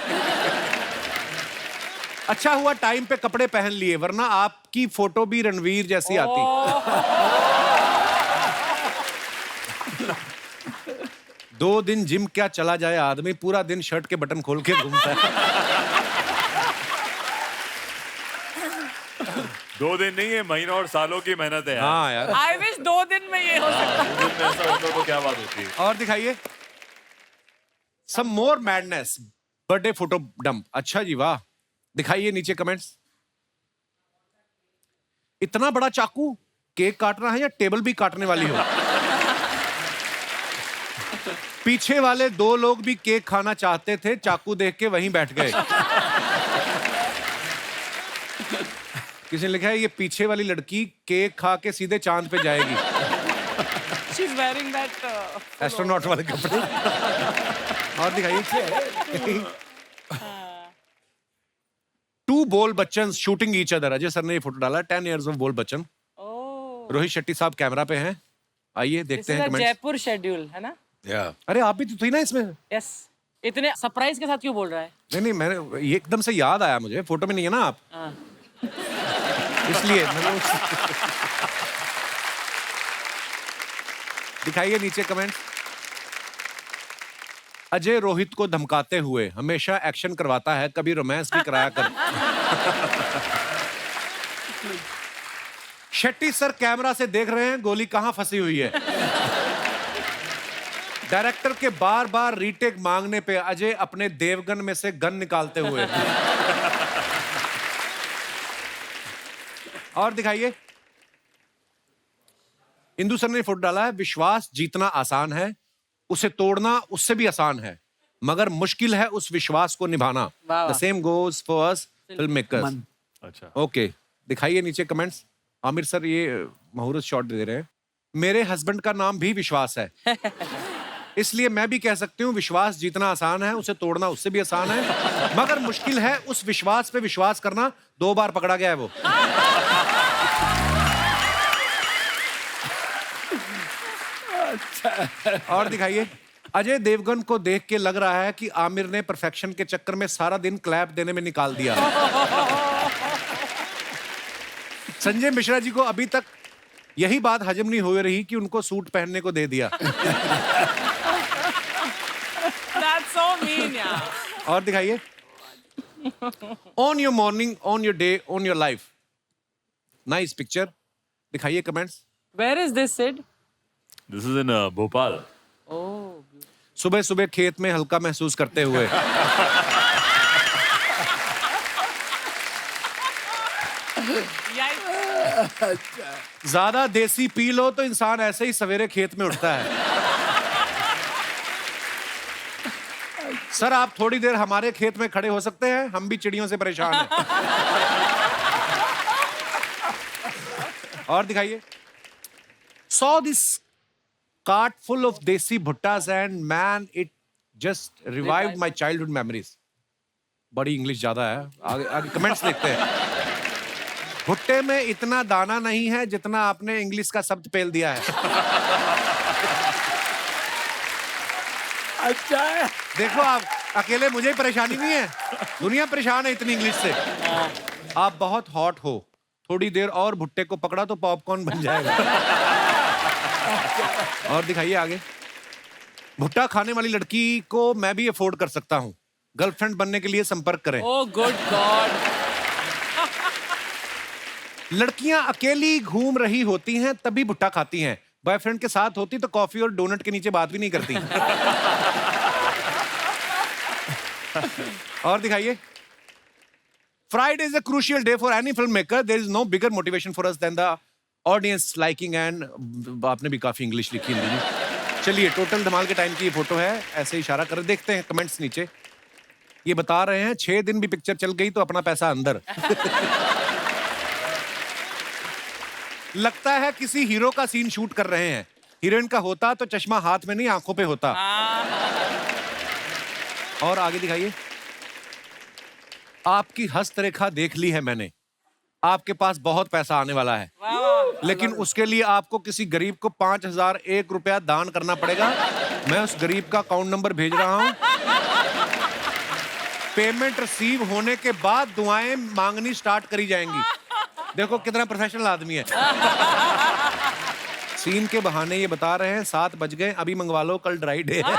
अच्छा हुआ टाइम पे कपड़े पहन लिए, वरना आपकी फोटो भी रणवीर जैसी आती। 2 दिन जिम क्या चला जाए आदमी, पूरा दिन शर्ट के बटन खोल के घूमता है। 2 दिन नहीं है, महीनों और सालों की मेहनत है। हाँ यार। आई विश 2 दिन में ये हो सकता। 2 दिन में ऐसा होता तो क्या बात होती है। और दिखाइए। सम मोर मैडनेस, बर्थडे फोटो डंप। अच्छा जी, वाह। दिखाइए नीचे कमेंट्स। इतना बड़ा चाकू, केक काटना है या टेबल भी काटने वाली हो? पीछे वाले 2 लोग भी केक खाना चाहते थे, चाकू देख के वहीं बैठ गए। किसी ने लिखा है ये पीछे वाली लड़की केक खा के सीधे चांद पे जाएगी। She's wearing that एस्ट्रोनॉट वाले कपड़े। और दिखाइए। 2 बोल Bachchan shooting each other. Ajay sir ने ये फोटो डाला। 10 years of बोल बच्चन। रोहित शेट्टी साहब कैमरा पे हैं। आइए देखते हैं कमेंट्स। जयपुर शेड्यूल है ना? अरे आप भी तो थी ना इसमें। यस। इतने सरप्राइज के साथ क्यों बोल रहा है? नहीं, मैंने ये एकदम से याद आया मुझे, फोटो में नहीं है ना आप, इसलिए दिखाइए नीचे कमेंट। अजय रोहित को धमकाते हुए हमेशा एक्शन करवाता है, कभी रोमांस भी कराया कर। शेट्टी सर कैमरा से देख रहे हैं गोली कहां फंसी हुई है। डायरेक्टर के बार बार रीटेक मांगने पे अजय अपने देवगन में से गन निकालते हुए। और दिखाइए। इंदु सर ने फोटो डाला है। विश्वास जीतना आसान है, उसे तोड़ना उससे भी आसान है, मगर मुश्किल है उस विश्वास को निभाना। The same goes for us film makers. अच्छा, ओके, दिखाइए नीचे कमेंट्स। आमिर सर ये मुहूर्त शॉट दे रहे हैं। मेरे हस्बैंड का नाम भी विश्वास है, इसलिए मैं भी कह सकती हूँ विश्वास जीतना आसान है, उसे तोड़ना उससे भी आसान है, मगर मुश्किल है उस विश्वास पे विश्वास करना। 2 बार पकड़ा गया है वो। और दिखाइए। अजय देवगन को देख के लग रहा है कि आमिर ने परफेक्शन के चक्कर में सारा दिन क्लैप देने में निकाल दिया। संजय मिश्रा जी को अभी तक यही बात हजम नहीं हो रही कि उनको सूट पहनने को दे दिया। That's so mean, यार। और दिखाइए। On your morning, on your day, on your life. Nice picture. दिखाइए comments. Where is this, Sid? This is in Bhopal. सुबह सुबह खेत में हल्का महसूस करते हुए। ज्यादा देसी पी लो तो इंसान ऐसे ही सवेरे खेत में उठता है। सर आप थोड़ी देर हमारे खेत में खड़े हो सकते हैं, हम भी चिड़ियों से परेशान हैं। और दिखाइए. Saw this cart full of desi bhuttas and man, it just revived my childhood memories. बड़ी इंग्लिश ज्यादा है. आगे आगे कमेंट्स देखते हैं. भुट्टे में इतना दाना नहीं है जितना आपने इंग्लिश का शब्द पेल दिया है. अच्छा है. देखो आप अकेले मुझे ही परेशानी नहीं है, दुनिया परेशान है इतनी इंग्लिश से. आप बहुत हॉट हो, थोड़ी देर और भुट्टे को पकड़ा तो पॉपकॉर्न बन जाएगा. और दिखाइए आगे. भुट्टा खाने वाली लड़की को मैं भी अफोर्ड कर सकता हूँ. गर्लफ्रेंड बनने के लिए संपर्क करें. Oh good God. लड़कियां अकेली घूम रही होती हैं तभी भुट्टा खाती हैं. बॉयफ्रेंड के साथ होती तो कॉफी और डोनट के नीचे बात भी नहीं करती. और दिखाइए. Friday is a crucial day for any filmmaker. There is no bigger motivation for us than the audience liking and आपने भी काफी इंग्लिश लिखी है. चलिए टोटल धमाल के टाइम की ये फोटो है. ऐसे इशारा कर देखते हैं कमेंट्स नीचे. ये बता रहे हैं 6 दिन भी पिक्चर चल गई तो अपना पैसा अंदर. लगता है किसी हीरो का सीन शूट कर रहे हैं. हीरोइन का होता तो चश्मा हाथ में नहीं आंखों पे होता. और आगे दिखाइए. आपकी हस्तरेखा देख ली है मैंने. आपके पास बहुत पैसा आने वाला है, लेकिन उसके लिए आपको किसी गरीब को 5001 रुपया दान करना पड़ेगा. मैं उस गरीब का अकाउंट नंबर भेज रहा हूं. पेमेंट रिसीव होने के बाद दुआएं मांगनी स्टार्ट करी जाएंगी. देखो कितना प्रोफेशनल आदमी है. सीन के बहाने ये बता रहे हैं 7 बज गए, अभी मंगवा लो, कल ड्राई डे है.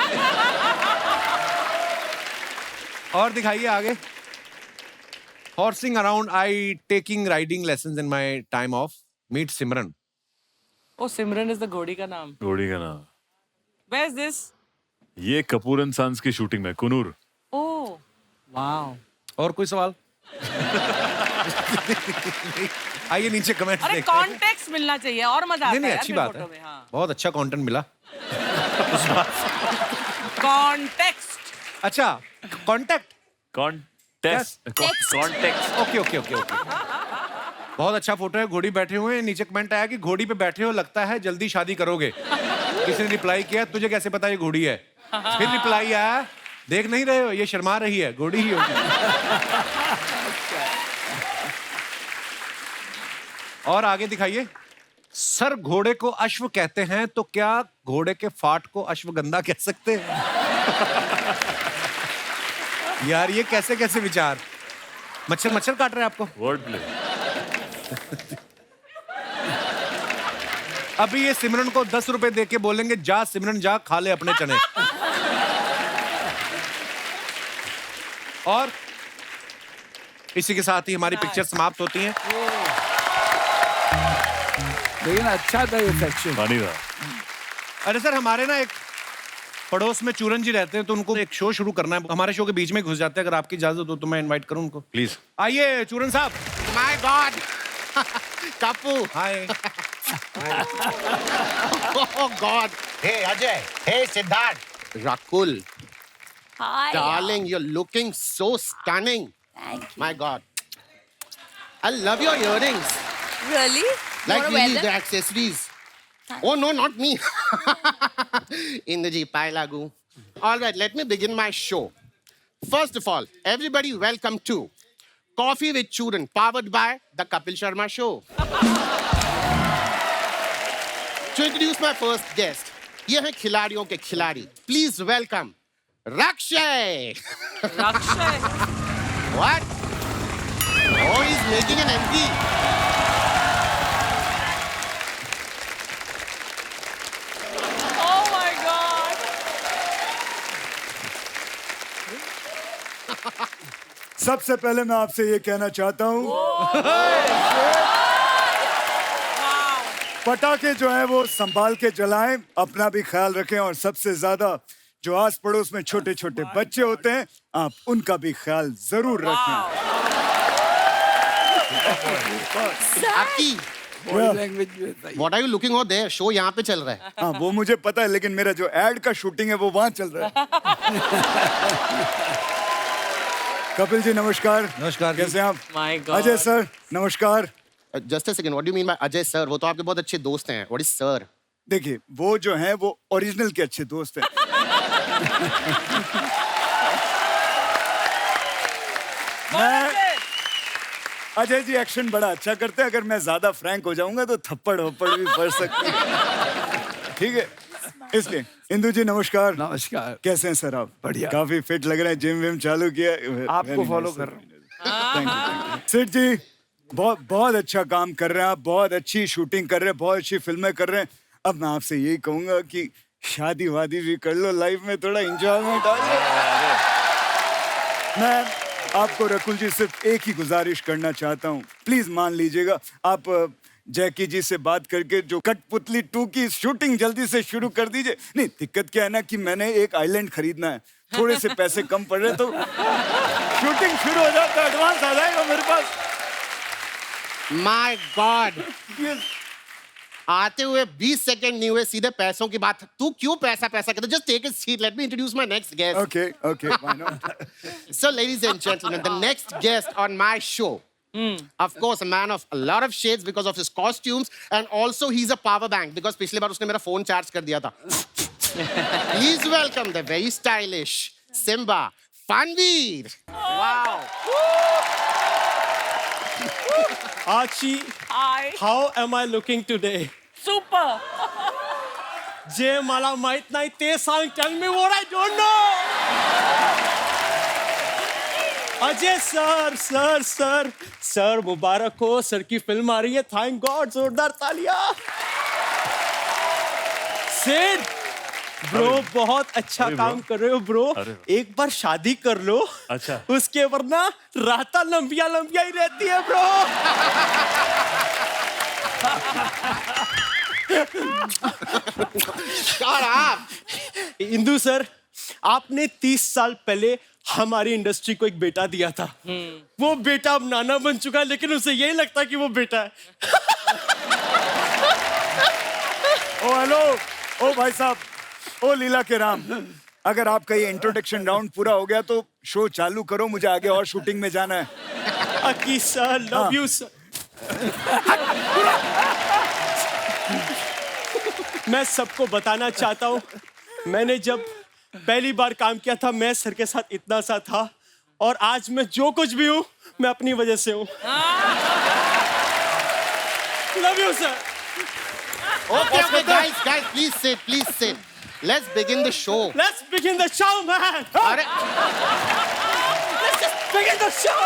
और दिखाइए आगे. Horsing around I taking riding lessons in my time off. Meet Simran. Oh Simran is the घोड़ी का नाम. घोड़ी का नाम. Where is this? ये कपूर एंड सन्स की शूटिंग में कुनूर. Oh wow. और कोई सवाल? आइए नीचे कमेंट्स अरे देखते हैं. कॉन्टेक्स्ट मिलना चाहिए और मजा आता है. नहीं अच्छी बात है. बहुत अच्छा कंटेंट मिला. कॉन्टेक्स्ट. अच्छा contact. Context. Okay okay okay okay. बहुत अच्छा फोटो है. घोड़ी बैठे हुए हैं. नीचे कमेंट आया कि घोड़ी पे बैठे हो, लगता है जल्दी शादी करोगे. किसी ने रिप्लाई किया तुझे कैसे पता ये घोड़ी है. फिर रिप्लाई आया देख नहीं रहे हो ये शर्मा रही है, घोड़ी ही होगी. और आगे दिखाइए. सर घोड़े को अश्व कहते हैं तो क्या घोड़े के फाट को अश्वगंधा कह सकते हैं? यार ये कैसे कैसे विचार. मच्छर मच्छर काट रहे हैं आपको. Word play. अभी ये सिमरन को 10 रुपए दे के बोलेंगे जा सिमरन जा खा ले अपने चने. और इसी के साथ ही हमारी पिक्चर समाप्त होती हैं. लेकिन अच्छा था ये सेक्शन. पानी था. अरे सर हमारे ना एक पड़ोस में चूरन जी रहते हैं तो उनको एक शो शुरू करना है. हमारे शो के बीच में घुस जाते हैं. अगर आपकी इजाजत हो तो मैं इनवाइट करूं उनको. प्लीज. आइए चूरन साहब. My God. Kappu. Hi. Oh God. Hey Ajay. Hey Siddharth. Rakul. Hi. Darling, you're looking so stunning. Thank you. My God. I love your earrings. Really? Like Wanna really wear the them? accessories. Oh no, not me. Indraji Pailagu. All right, let me begin my show. First of all, everybody welcome to Coffee with Chooran, powered by the Kapil Sharma Show. To introduce my first guest, ये है खिलाड़ियों के खिलाड़ी. Please welcome Rakshay. Rakshay. What? Oh, he's making an MP. Oh my God. सबसे पहले मैं आपसे ये कहना चाहता हूँ पटाखे जो है वो संभाल के जलाएं, अपना भी ख्याल रखें और सबसे ज्यादा जो आस पड़ोस में छोटे छोटे बच्चे होते हैं आप उनका भी ख्याल जरूर रखें. आपकी What are you looking over there? Show यहाँ पे चल रहा है. हाँ वो मुझे पता है लेकिन मेरा जो एड का शूटिंग है वो वहाँ चल रहा है. कपिल जी नमस्कार. नमस्कार. कैसे हैं आप? My God. अजय सर नमस्कार. Just a second, what do you mean by Ajay sir? वो तो आपके बहुत अच्छे दोस्त हैं. What is sir? देखिए वो जो है वो ओरिजिनल के अच्छे दोस्त हैं. अजय जी एक्शन बड़ा अच्छा करते हैं. अगर मैं ज्यादा फ्रैंक हो जाऊंगा तो थप्पड़ वप्पड़ भी पड़ सकते हैं. ठीक है, इसलिए इंदु जी नमस्कार. नमस्कार. कैसे हैं सर आप? बढ़िया. काफी फिट लग रहे हैं. जिम विम चालू किया? आपको फॉलो कर रहा हूँ. Thank you. सेठ जी बहुत बहुत अच्छा काम कर रहे हैं आप. बहुत अच्छी शूटिंग कर रहे हैं, बहुत अच्छी फिल्में कर रहे हैं. अब मैं आपसे यही कहूंगा कि शादी वादी भी कर लो, लाइफ में थोड़ा इंजॉयमेंट आ जाए. मैं आपको रकुल जी सिर्फ एक ही गुजारिश करना चाहता हूँ. प्लीज मान लीजिएगा. आप जैकी जी से बात करके जो कठपुतली 2 की शूटिंग जल्दी से शुरू कर दीजिए. नहीं, दिक्कत क्या है ना कि मैंने एक आइलैंड खरीदना है. थोड़े से पैसे कम पड़ रहे तो शूटिंग शुरू हो जाता है. एडवांस आ जाएगा मेरे पास. माय गॉड, आते हुए 20 सेकंड नहीं हुए, सीधे पैसों की बात. तू क्यों पैसा पैसा कहता? Just take a seat, let me introduce my next guest. Okay, okay, why not? So ladies and gentlemen, the next guest on my show, of course a man of a lot of shades because of his costumes, and also he's a power bank because पिछली बार उसने मेरा phone charge कर दिया था. Please welcome the very stylish Simba Fanveer. Wow. Archie, Hi. how am I looking today? Super. Jay मला माहित नाही ते सांग. Tell me what I don't know. Ajay sir मुबारक हो. सर की फिल्म आ रही है. Thank god. जोरदार तालियां. सिड ब्रो, बहुत अच्छा काम कर रहे हो ब्रो. एक बार शादी कर लो. अच्छा. उसके वरना राता लंबिया लंबिया ही रहती है ब्रो. इंदु सर, आपने 30 साल पहले हमारी इंडस्ट्री को एक बेटा दिया था. वो बेटा अब नाना बन चुका है, लेकिन उसे यही लगता है कि वो बेटा है. ओ हेलो. ओ भाई साहब. ओ लीला के राम. अगर आपका ये इंट्रोडक्शन राउंड पूरा हो गया तो शो चालू करो. मुझे आगे और शूटिंग में जाना है. अकी सर, लव यू सर. मैं सबको बताना चाहता हूँ, मैंने जब पहली बार काम किया था मैं सर के साथ इतना सा था, और आज मैं जो कुछ भी हूँ मैं अपनी वजह से हूँ. Love you sir. Okay, guys, please sit. Let's begin the show. Let's begin the show, man. अरे, Let's just begin the show.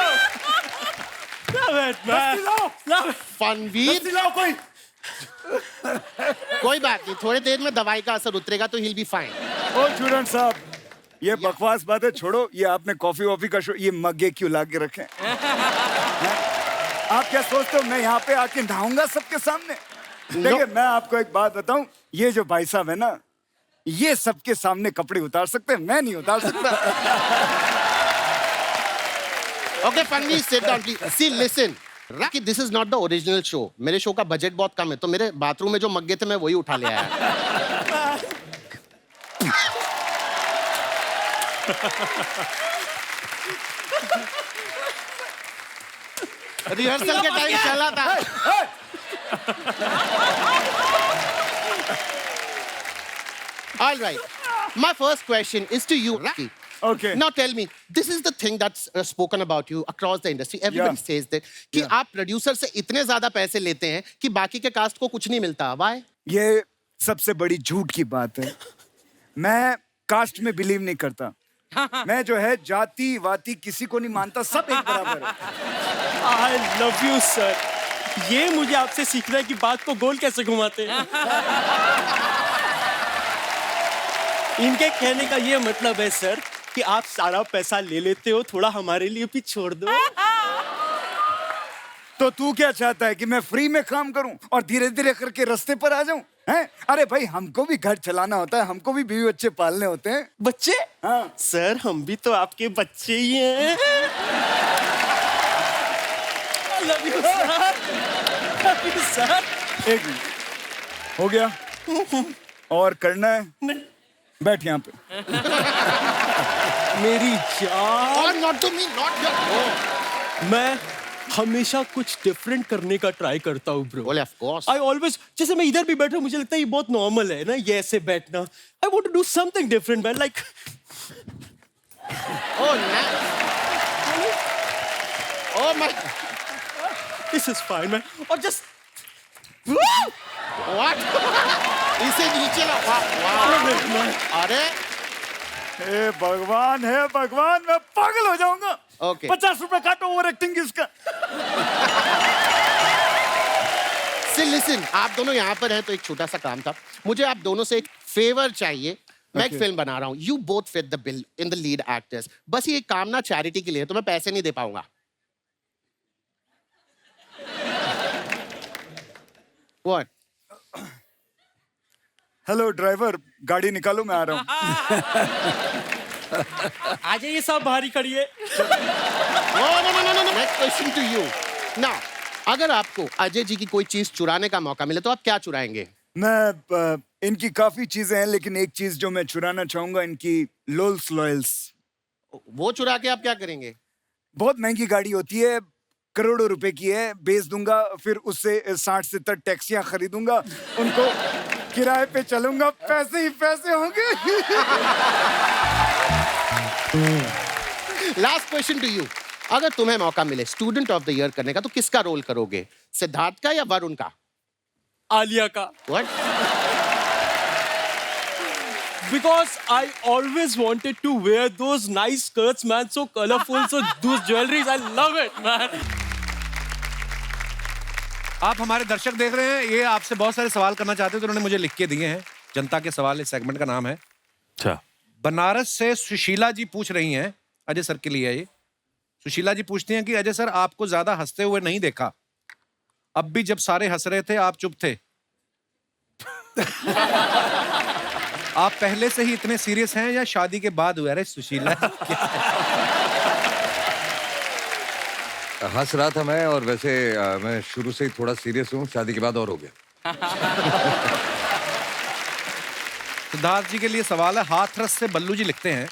Love it, man. Love it. फनवीर, कोई बात नहीं, थोड़ी देर में दवाई का असर उतरेगा तो he'll be fine. O student साहब, ये बकवास बातें छोड़ो. ये आपने कॉफी वॉफी का शो, ये मग्गे क्यों ला के रखे? आप क्या सोचते हो मैं यहाँ पे आके नहाऊंगा सबके सामने? देखिए मैं आपको एक बात बताऊं, ये जो भाई साहब है ना, ये सबके सामने कपड़े उतार सकते हैं, मैं नहीं उतार सकता. Okay, Fanveer, sit down, please. See, listen. Rocky, this is not the original show. मेरे शो का बजट बहुत कम है, तो मेरे बाथरूम में जो मग्गे थे मैं वही उठा ले आया. रिहर्सल के टाइम चला था. All right. My first question is to you, Rocky. Okay. Now tell me, this is the thing that's spoken about you across the industry. Everybody says that कि आप प्रोड्यूसर से इतने ज्यादा पैसे लेते हैं कि बाकी के कास्ट को कुछ नहीं मिलता. Why? ये सबसे बड़ी झूठ की बात है. मैं कास्ट में बिलीव नहीं करता. मैं जो है जाति वाति किसी को नहीं मानता. सब एक बराबर है. I love you, sir. ये मुझे आपसे सीखना है कि बात को गोल कैसे घुमाते हैं. इनके कहने का ये मतलब है सर कि आप सारा पैसा ले लेते हो, थोड़ा हमारे लिए भी छोड़ दो. तो तू क्या चाहता है कि मैं फ्री में काम करूं और धीरे धीरे करके रास्ते पर आ जाऊं? हैं? अरे भाई हमको भी घर चलाना होता है, हमको भी बीवी बच्चे पालने होते हैं. बच्चे? हाँ. सर हम भी तो आपके बच्चे ही हैं. I love you, sir. Love you, sir. एक मिनट हो गया और करना है. बैठ यहाँ पे. मेरी जान. Or not to me, not your. मैं हमेशा कुछ डिफरेंट करने का ट्राई करता हूँ bro. Well, of course. I always, जैसे मैं इधर भी बैठ रहा हूँ, मुझे लगता है ये बहुत नॉर्मल है ना, ये ऐसे बैठना। I want to do something different, man. Like, Oh, nice. Oh my. this is fine, man. और just What? इसे नीचे ला। वाह। अरे हे भगवान, हे भगवान, मैं पागल हो जाऊंगा। Okay. 50 रुपए काटो ओवर एक्टिंग की इसका। लिसन, आप दोनों यहाँ पर हैं तो एक छोटा सा काम था। मुझे आप दोनों से एक फेवर चाहिए। मैं एक फिल्म बना रहा हूँ। You both fit the bill in the lead actors. बस ये काम ना चैरिटी के लिए, तो मैं पैसे नहीं दे पाऊंगा। What? हेलो ड्राइवर, गाड़ी निकालो, मैं आ रहा हूँ। आ जाइए, सब बाहरी खड़िए। No. Next question to you. Now, अगर आपको अजय जी की कोई चीज चुराने का मौका मिले तो आप क्या चुराएंगे? मैं इनकी काफी चीजें हैं, लेकिन एक चीज जो मैं चुराना चाहूंगा, इनकी लोल्स लॉयल्स। वो चुरा के आप क्या करेंगे? बहुत महंगी गाड़ी होती है, करोड़ों रुपए की है, बेच दूंगा, फिर उससे 60-70 टैक्सियां खरीदूंगा, उनको किराए पे चलूंगा, पैसे ही पैसे होंगे। Last question to you. अगर तुम्हें मौका मिले स्टूडेंट ऑफ द ईयर करने का तो किसका रोल करोगे? सिद्धार्थ का या वरुण का? आलिया का। What? Because I always wanted to wear those nice skirts, man, so colorful, so those jewelries, I love it, man. आप हमारे दर्शक देख रहे हैं, ये आपसे बहुत सारे सवाल करना चाहते हैं, तो उन्होंने मुझे लिख के दिए हैं। जनता के सवाल, इस सेगमेंट का नाम है। अच्छा। बनारस से सुशीला जी पूछ रही हैं, अजय सर के लिए है ये। सुशीला जी पूछती हैं कि अजय सर, आपको ज्यादा हंसते हुए नहीं देखा, अब भी जब सारे हंस रहे थे आप चुप थे। आप पहले से ही इतने सीरियस हैं या शादी के बाद हुआ? अरे सुशीला, हंस रहा था मैं, और वैसे मैं शुरू से ही थोड़ा सीरियस हूँ, शादी के बाद और हो गया। सिद्धार्थ जी के लिए सवाल है। हाथरस से बल्लू जी लिखते हैं,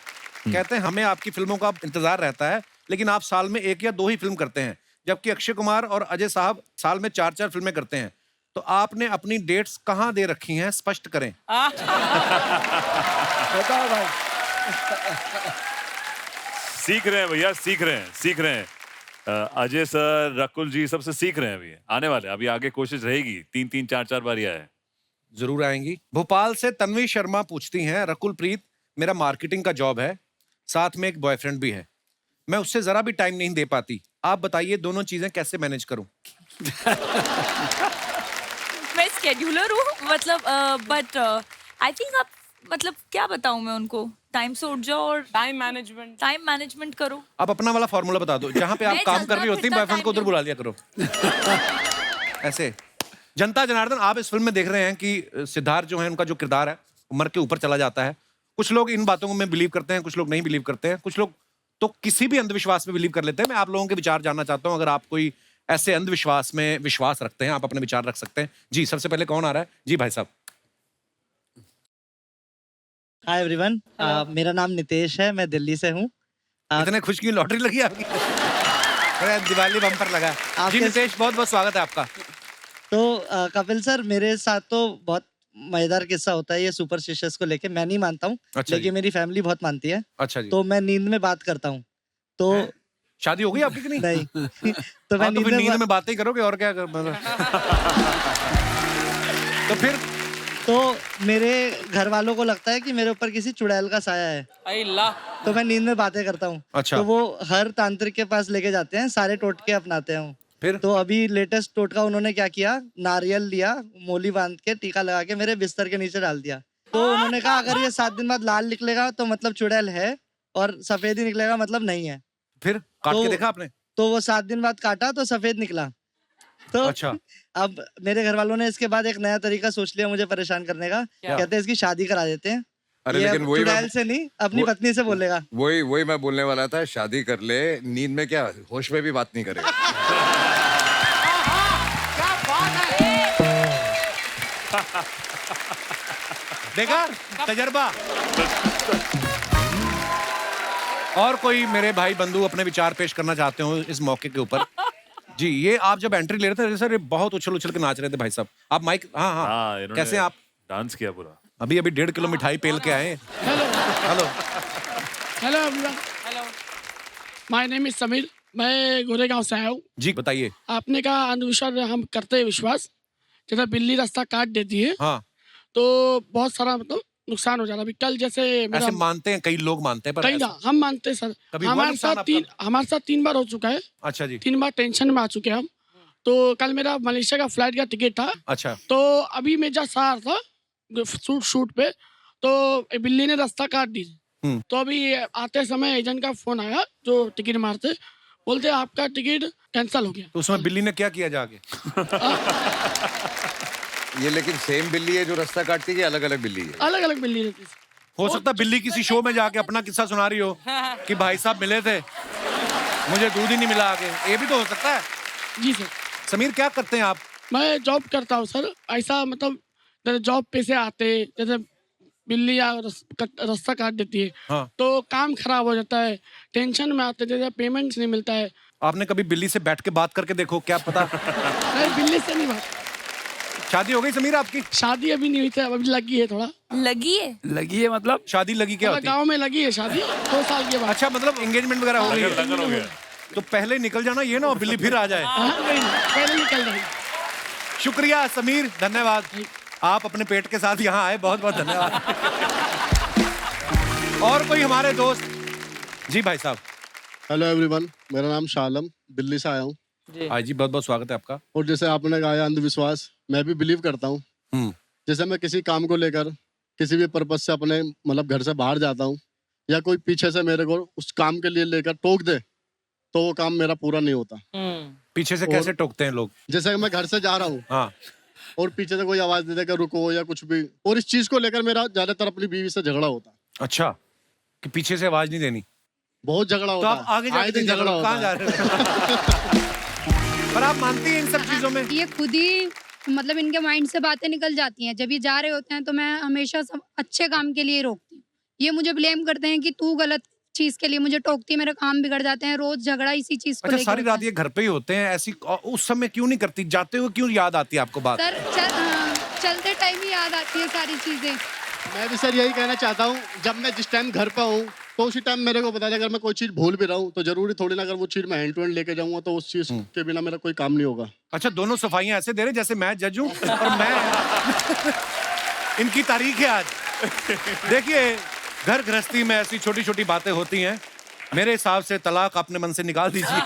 कहते हैं हमें आपकी फिल्मों का इंतजार रहता है, लेकिन आप साल में 1 या 2 ही फिल्म करते हैं, जबकि अक्षय कुमार और अजय साहब साल में 4-4 फिल्में करते हैं। तो आपने अपनी डेट्स कहाँ दे रखी हैं, स्पष्ट करें। बताओ भाई। सीख रहे हैं भैया, सीख रहे हैं। अजय सर, रकुल जी सबसे सीख रहे हैं अभी, आने वाले, अभी आगे कोशिश रहेगी। 3-3, 4-4 बार आए, जरूर आएंगी। भोपाल से तन्वी शर्मा पूछती हैं, रकुल प्रीत, मेरा मार्केटिंग का जॉब है, साथ में एक बॉयफ्रेंड भी है, मैं उससे जरा भी टाइम नहीं दे पाती, आप बताइए दोनों चीजें कैसे मैनेज करूं? मैं स्केड्यूलर हूँ, मतलब बट आई थिंक आप, मतलब क्या बताऊं मैं उनको, टाइम से उठ जाओ और टाइम मैनेजमेंट करो। आप अपना वाला फॉर्मूला बता दो, जहां पे आप काम कर रही होती हैं, बॉयफ्रेंड को उधर बुला लिया करो। ऐसे। जनता जनार्दन, आप इस फिल्म में देख रहे हैं कि सिद्धार्थ जो है, उनका जो किरदार है उम्र के ऊपर चला जाता है। कुछ लोग इन बातों में बिलीव करते हैं, कुछ लोग नहीं बिलीव करते हैं, कुछ लोग तो किसी भी अंधविश्वास में बिलीव कर लेते हैं। मैं आप लोगों के विचार जानना चाहता हूं, अगर आप कोई ऐसे अंधविश्वास में विश्वास रखते हैं, आप अपने विचार रख सकते हैं। जी, सबसे पहले कौन आ रहा है? जी भाई साहब। हाय एवरीवन, मेरा नाम नितेश है, मैं दिल्ली से हूँ। इतने खुश की लॉटरी लगी आपकी? अरे दिवाली बम्पर लगा। जी नितेश, बहुत बहुत स्वागत है आपका। तो कपिल सर, मेरे साथ तो बहुत मजेदार किस्सा होता है ये सुपरस्टिशियस को लेके। मैं नहीं मानता हूँ, अच्छा लेकिन मेरी फैमिली बहुत मानती है। अच्छा जी। तो मैं नींद में बात करता हूँ। तो शादी हो गई आपकी कि नहीं? नहीं। तो मैं नींद में बातें ही करोगे और क्या तो फिर तो मेरे घर वालों को लगता है कि मेरे ऊपर किसी चुड़ैल का साया है, तो मैं नींद में बातें करता हूँ। अच्छा। तो वो हर तांत्रिक के पास लेके जाते हैं, सारे टोटके अपनाते हैं। फिर तो अभी लेटेस्ट टोटका उन्होंने क्या किया, नारियल लिया, मोली बांध के टीका लगा के मेरे बिस्तर के नीचे डाल दिया। तो उन्होंने कहा अगर ये 7 दिन बाद लाल निकलेगा तो मतलब चुड़ैल है, और सफेद ही निकलेगा मतलब नहीं है। फिर काट के देखा आपने? तो वो 7 दिन बाद काटा तो सफेद निकला। तो अच्छा। अब मेरे घर वालों ने इसके बाद एक नया तरीका सोच लिया मुझे परेशान करने का। कहते हैं इसकी शादी करा देते हैं। अरे ये लेकिन वही चुड़ैल से नहीं, अपनी पत्नी से बोलेगा। वही मैं बोलने वाला था, शादी कर ले, नींद में क्या, होश में भी बात नहीं करेगा। देखा तजर्बा। और कोई मेरे भाई बंधु अपने विचार पेश करना चाहते हो इस मौके के ऊपर? जी, ये आप जब एंट्री ले रहे थे सर, ये बहुत उछल उछल के नाच रहे थे भाई साहब। आप माइक, हाँ हाँ, इन्होंने कैसे आप? डांस किया पूरा। अभी 1.5 किलो मिठाई पेल के आए। Hello hello hello, my name is Sameer, मैं गोरेगांव से आया हूँ। जी बताइए। आपने कहा अंधविश्वास हम करते हैं विश्वास, जैसे बिल्ली रास्ता काट देती है हाँ, तो बहुत सारा मतलब नुकसान हो जाता है। अभी कल जैसे ऐसे मानते हैं, कई लोग मानते हैं, पर कहीं ऐसा- ना हम मानते हैं सर। कभी हुआ नुकसान आपका? हमारे साथ 3 बार हो चुका है। अच्छा जी। 3 बार टेंशन में आ चुके हैं हम। तो कल मेरा मलेशिया का फ्लाइट का टिकट था। अच्छा। तो अभी मैं जस्ट आ रहा था शूट पे, तो बिल्ली ने रास्ता काट दी। तो अभी आते समय एजेंट का फोन आया जो टिकट मारते, बोलते आपका टिकट कैंसिल हो गया। तो उसमें बिल्ली ने क्या किया जाके? ये लेकिन सेम बिल्ली है जो रास्ता काटती है, अलग अलग बिल्ली है? अलग अलग बिल्ली रहती है। हो सकता है बिल्ली किसी शो में जाके अपना किस्सा सुना रही हो कि भाई साहब मिले थे, मुझे दूध ही नहीं मिला आगे। ये भी तो हो सकता है। जी सर। समीर क्या करते हैं आप? मैं जॉब करता हूँ सर। ऐसा मतलब जैसे जॉब पे से आते, जैसे बिल्ली या रास्ता काट देती है, हाँ। तो काम खराब हो जाता है, टेंशन में आते, जैसे पेमेंट्स नहीं मिलता है। आपने कभी बिल्ली से बैठ के बात करके देखो, क्या पता। नहीं, बिल्ली से नहीं बात। शादी हो गई समीर आपकी? शादी अभी नहीं हुई थी, अभी लगी है थोड़ा। लगी है? लगी है मतलब? शादी लगी क्या होती है? गाँव में लगी है शादी 2 साल के बाद। अच्छा, मतलब एंगेजमेंट वगैरह हो गई है? तो पहले निकल जाना, ये ना बिल्ली फिर आ जाए। पहले निकल रही। शुक्रिया समीर, धन्यवाद। आप अपने पेट के साथ यहाँ आए, बहुत बहुत धन्यवाद। और कोई हमारे दोस्त? जी भाई साहब। हेलो एवरीवन, मेरा नाम शालम, दिल्ली से आया हूँ। हाँ जी, बहुत बहुत स्वागत है आपका। और जैसे आपने कहा अंधविश्वास, मैं भी बिलीव करता हूँ। जैसे मैं किसी काम को लेकर किसी भी पर्पज से अपने मतलब घर से बाहर जाता हूँ, या कोई पीछे से मेरे को उस काम के लिए लेकर टोक दे, तो वो काम मेरा पूरा नहीं होता। पीछे से कैसे टोकते हैं लोग? जैसे मैं घर से जा रहा हूँ, हाँ, और पीछे से कोई आवाज दे देगा रुको या कुछ भी, और इस चीज को लेकर मेरा ज्यादातर अपनी बीवी से झगड़ा होता है। अच्छा, कि पीछे से आवाज नहीं देनी। बहुत झगड़ा तो होता आप आगे आए दिन झगड़ा होता कहाँ जा है। रहे हो? पर आप मानती हैं इन सब चीजों में? ये खुद ही मतलब इनके माइंड से बातें निकल जाती हैं। जब ये जा रहे होते हैं तो मैं हमेशा सब अच्छे काम के लिए रोकती हूँ। ये मुझे ब्लेम करते हैं कि तू गलत चीज के लिए मुझे टोकती है, मेरे काम बिगड़ जाते हैं। रोज झगड़ा इसी चीज को अच्छा, लेकर सारी रात ये घर पे ही होते हैं ऐसी, उस समय क्यों नहीं करती? जाते हुए क्यों याद आती है आपको बात? सर चलते टाइम ही याद आती है सारी चीजें। मैं भी सर यही कहना चाहता हूँ, जब मैं जिस टाइम घर पे हूँ तो उसी टाइम मेरे को बता दे, अगर मैं कोई चीज भूल भी रहा हूँ तो जरूरी थोड़ी ना, अगर वो चीज मैं हैंड टू हैंड लेके जाऊंगा तो उस चीज के बिना मेरा कोई काम नहीं होगा। अच्छा, दोनों सफाइयां ऐसे दे रहे जैसे मैं जज हूँ और मैं इनकी तारीख है आज। देखिए, घर गृहस्थी में ऐसी छोटी छोटी बातें होती हैं। मेरे हिसाब से तलाक अपने मन से निकाल दीजिए।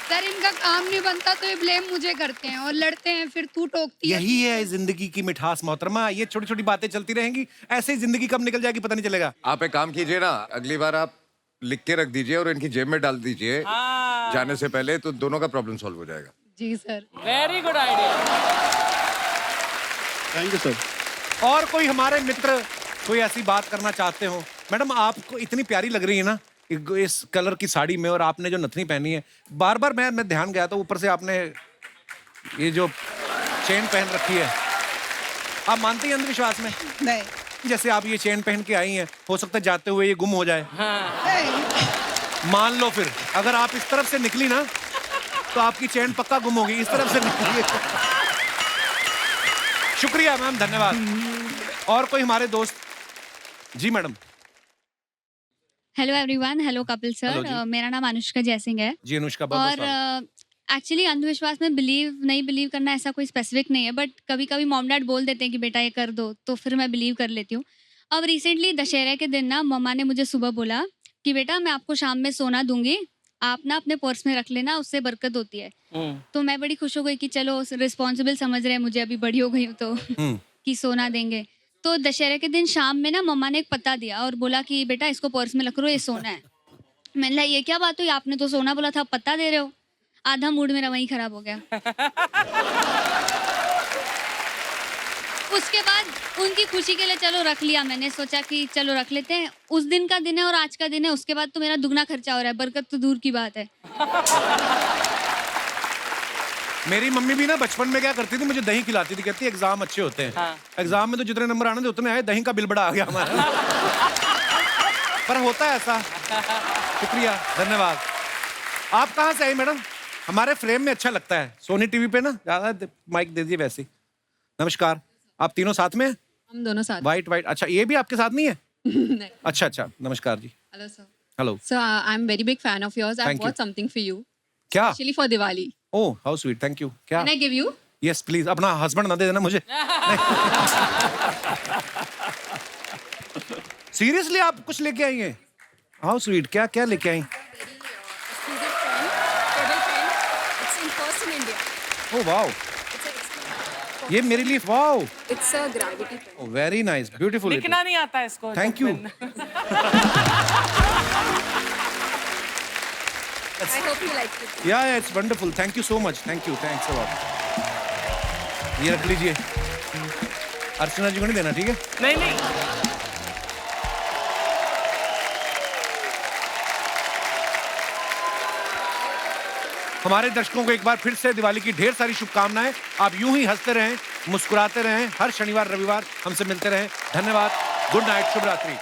सर इनका काम नहीं बनता तो ये ब्लेम मुझे करते हैं और लड़ते हैं, फिर तू टोकती है। यही है जिंदगी की मिठास मोहतरमा। ये छोटी छोटी बातें चलती रहेंगी, ऐसे ही जिंदगी कब निकल जाएगी पता नहीं चलेगा। आप एक काम कीजिए ना, अगली बार आप लिख के रख दीजिए और इनकी जेब में डाल दीजिए जाने से पहले, तो दोनों का प्रॉब्लम सॉल्व हो जाएगा। जी sir. Very good idea. Thank you sir. और कोई हमारे मित्र कोई ऐसी बात करना चाहते हो? मैडम, आपको इतनी प्यारी लग रही है ना इस कलर की साड़ी में, और आपने जो नथनी पहनी है, बार बार मैं ध्यान गया था, ऊपर से आपने ये जो चेन पहन रखी है। आप मानती हैं अंधविश्वास में? नहीं। जैसे आप ये चेन पहन के आई हैं, हो सकता है जाते हुए ये गुम हो जाए। मान लो फिर अगर आप इस तरफ से निकली ना तो आपकी चेन पक्का गुम होगी। इस तरफ से निकली। शुक्रिया मैम, धन्यवाद। और कोई हमारे दोस्त? जी madam. Hello everyone, hello Kapil Hello जी। सर। मेरा नाम अनुष्का जयसिंह है। जी अनुष्का, बहुत और एक्चुअली अंधविश्वास में नहीं बिलीव करना ऐसा कोई स्पेसिफिक नहीं है, बट कभी कभी मॉम डैड बोल देते हैं कि बेटा ये कर दो, तो फिर मैं बिलीव कर लेती हूँ। अब रिसेंटली दशहरे के दिन ना मम्मा ने मुझे सुबह बोला कि बेटा मैं आपको शाम में सोना दूंगी, आप ना अपने पर्स में रख लेना, उससे बरकत होती है। तो मैं बड़ी खुश हो गई कि चलो रिस्पॉन्सिबल समझ रहे हैं मुझे, अभी बड़ी हो गई हूँ तो कि सोना देंगे। तो दशहरे के दिन शाम में ना मम्मा ने एक पत्ता दिया और बोला कि बेटा इसको पर्स में रख लो, ये सोना है। मैंने कहा ये क्या बात हुई, आपने तो सोना बोला था, आप पत्ता दे रहे हो। आधा मूड मेरा वहीं खराब हो गया। उसके बाद उनकी खुशी के लिए चलो रख लिया, मैंने सोचा कि चलो रख लेते हैं। उस दिन का दिन है और आज का दिन है, उसके बाद तो मेरा दुगना खर्चा हो रहा है, बरकत तो दूर की बात है। मेरी मम्मी भी ना बचपन में क्या करती थी, मुझे दही खिलाती थी, कहती एग्जाम अच्छे होते हैं। एग्जाम में तो जितने नंबर आने थे उतने आए, दही का बिल बड़ा आ गया हमारा। पर होता है ऐसा। शुक्रिया, धन्यवाद। आप कहाँ से आई मैडम? हमारे फ्रेम में अच्छा लगता है, सोनी टीवी पे ना ज्यादा माइक दे दीजिए वैसे ही। नमस्कार, आप तीनों साथ में हैं? हम दोनों साथ। वाइट वाइट, अच्छा ये भी आपके साथ नहीं है? नहीं। अच्छा अच्छा, नमस्कार जी। Hello sir. Hello. Sir I am very big fan of yours. I Thank you. Bought something for you. क्या? Actually for Diwali. Oh how sweet, thank you. क्या? Can I give you? Yes please, अपना husband ना दे देना मुझे। Seriously आप कुछ लेके आई हैं? हाउ स्वीट, क्या क्या लेके आई? ओह वाओ, ये मेरे लिए wow, it's a gravity. Very nice, beautiful. लिखना नहीं आता इसको। Thank you. I hope you like it. या it's wonderful, thank you so much, thank you, thanks a lot. ये रख लीजिए, अर्चना जी को नहीं देना, ठीक है? नहीं नहीं। हमारे दर्शकों को एक बार फिर से दिवाली की ढेर सारी शुभकामनाएं। आप यूं ही हंसते रहें, मुस्कुराते रहें, हर शनिवार रविवार हमसे मिलते रहें। धन्यवाद, गुड नाइट, शुभ रात्रि।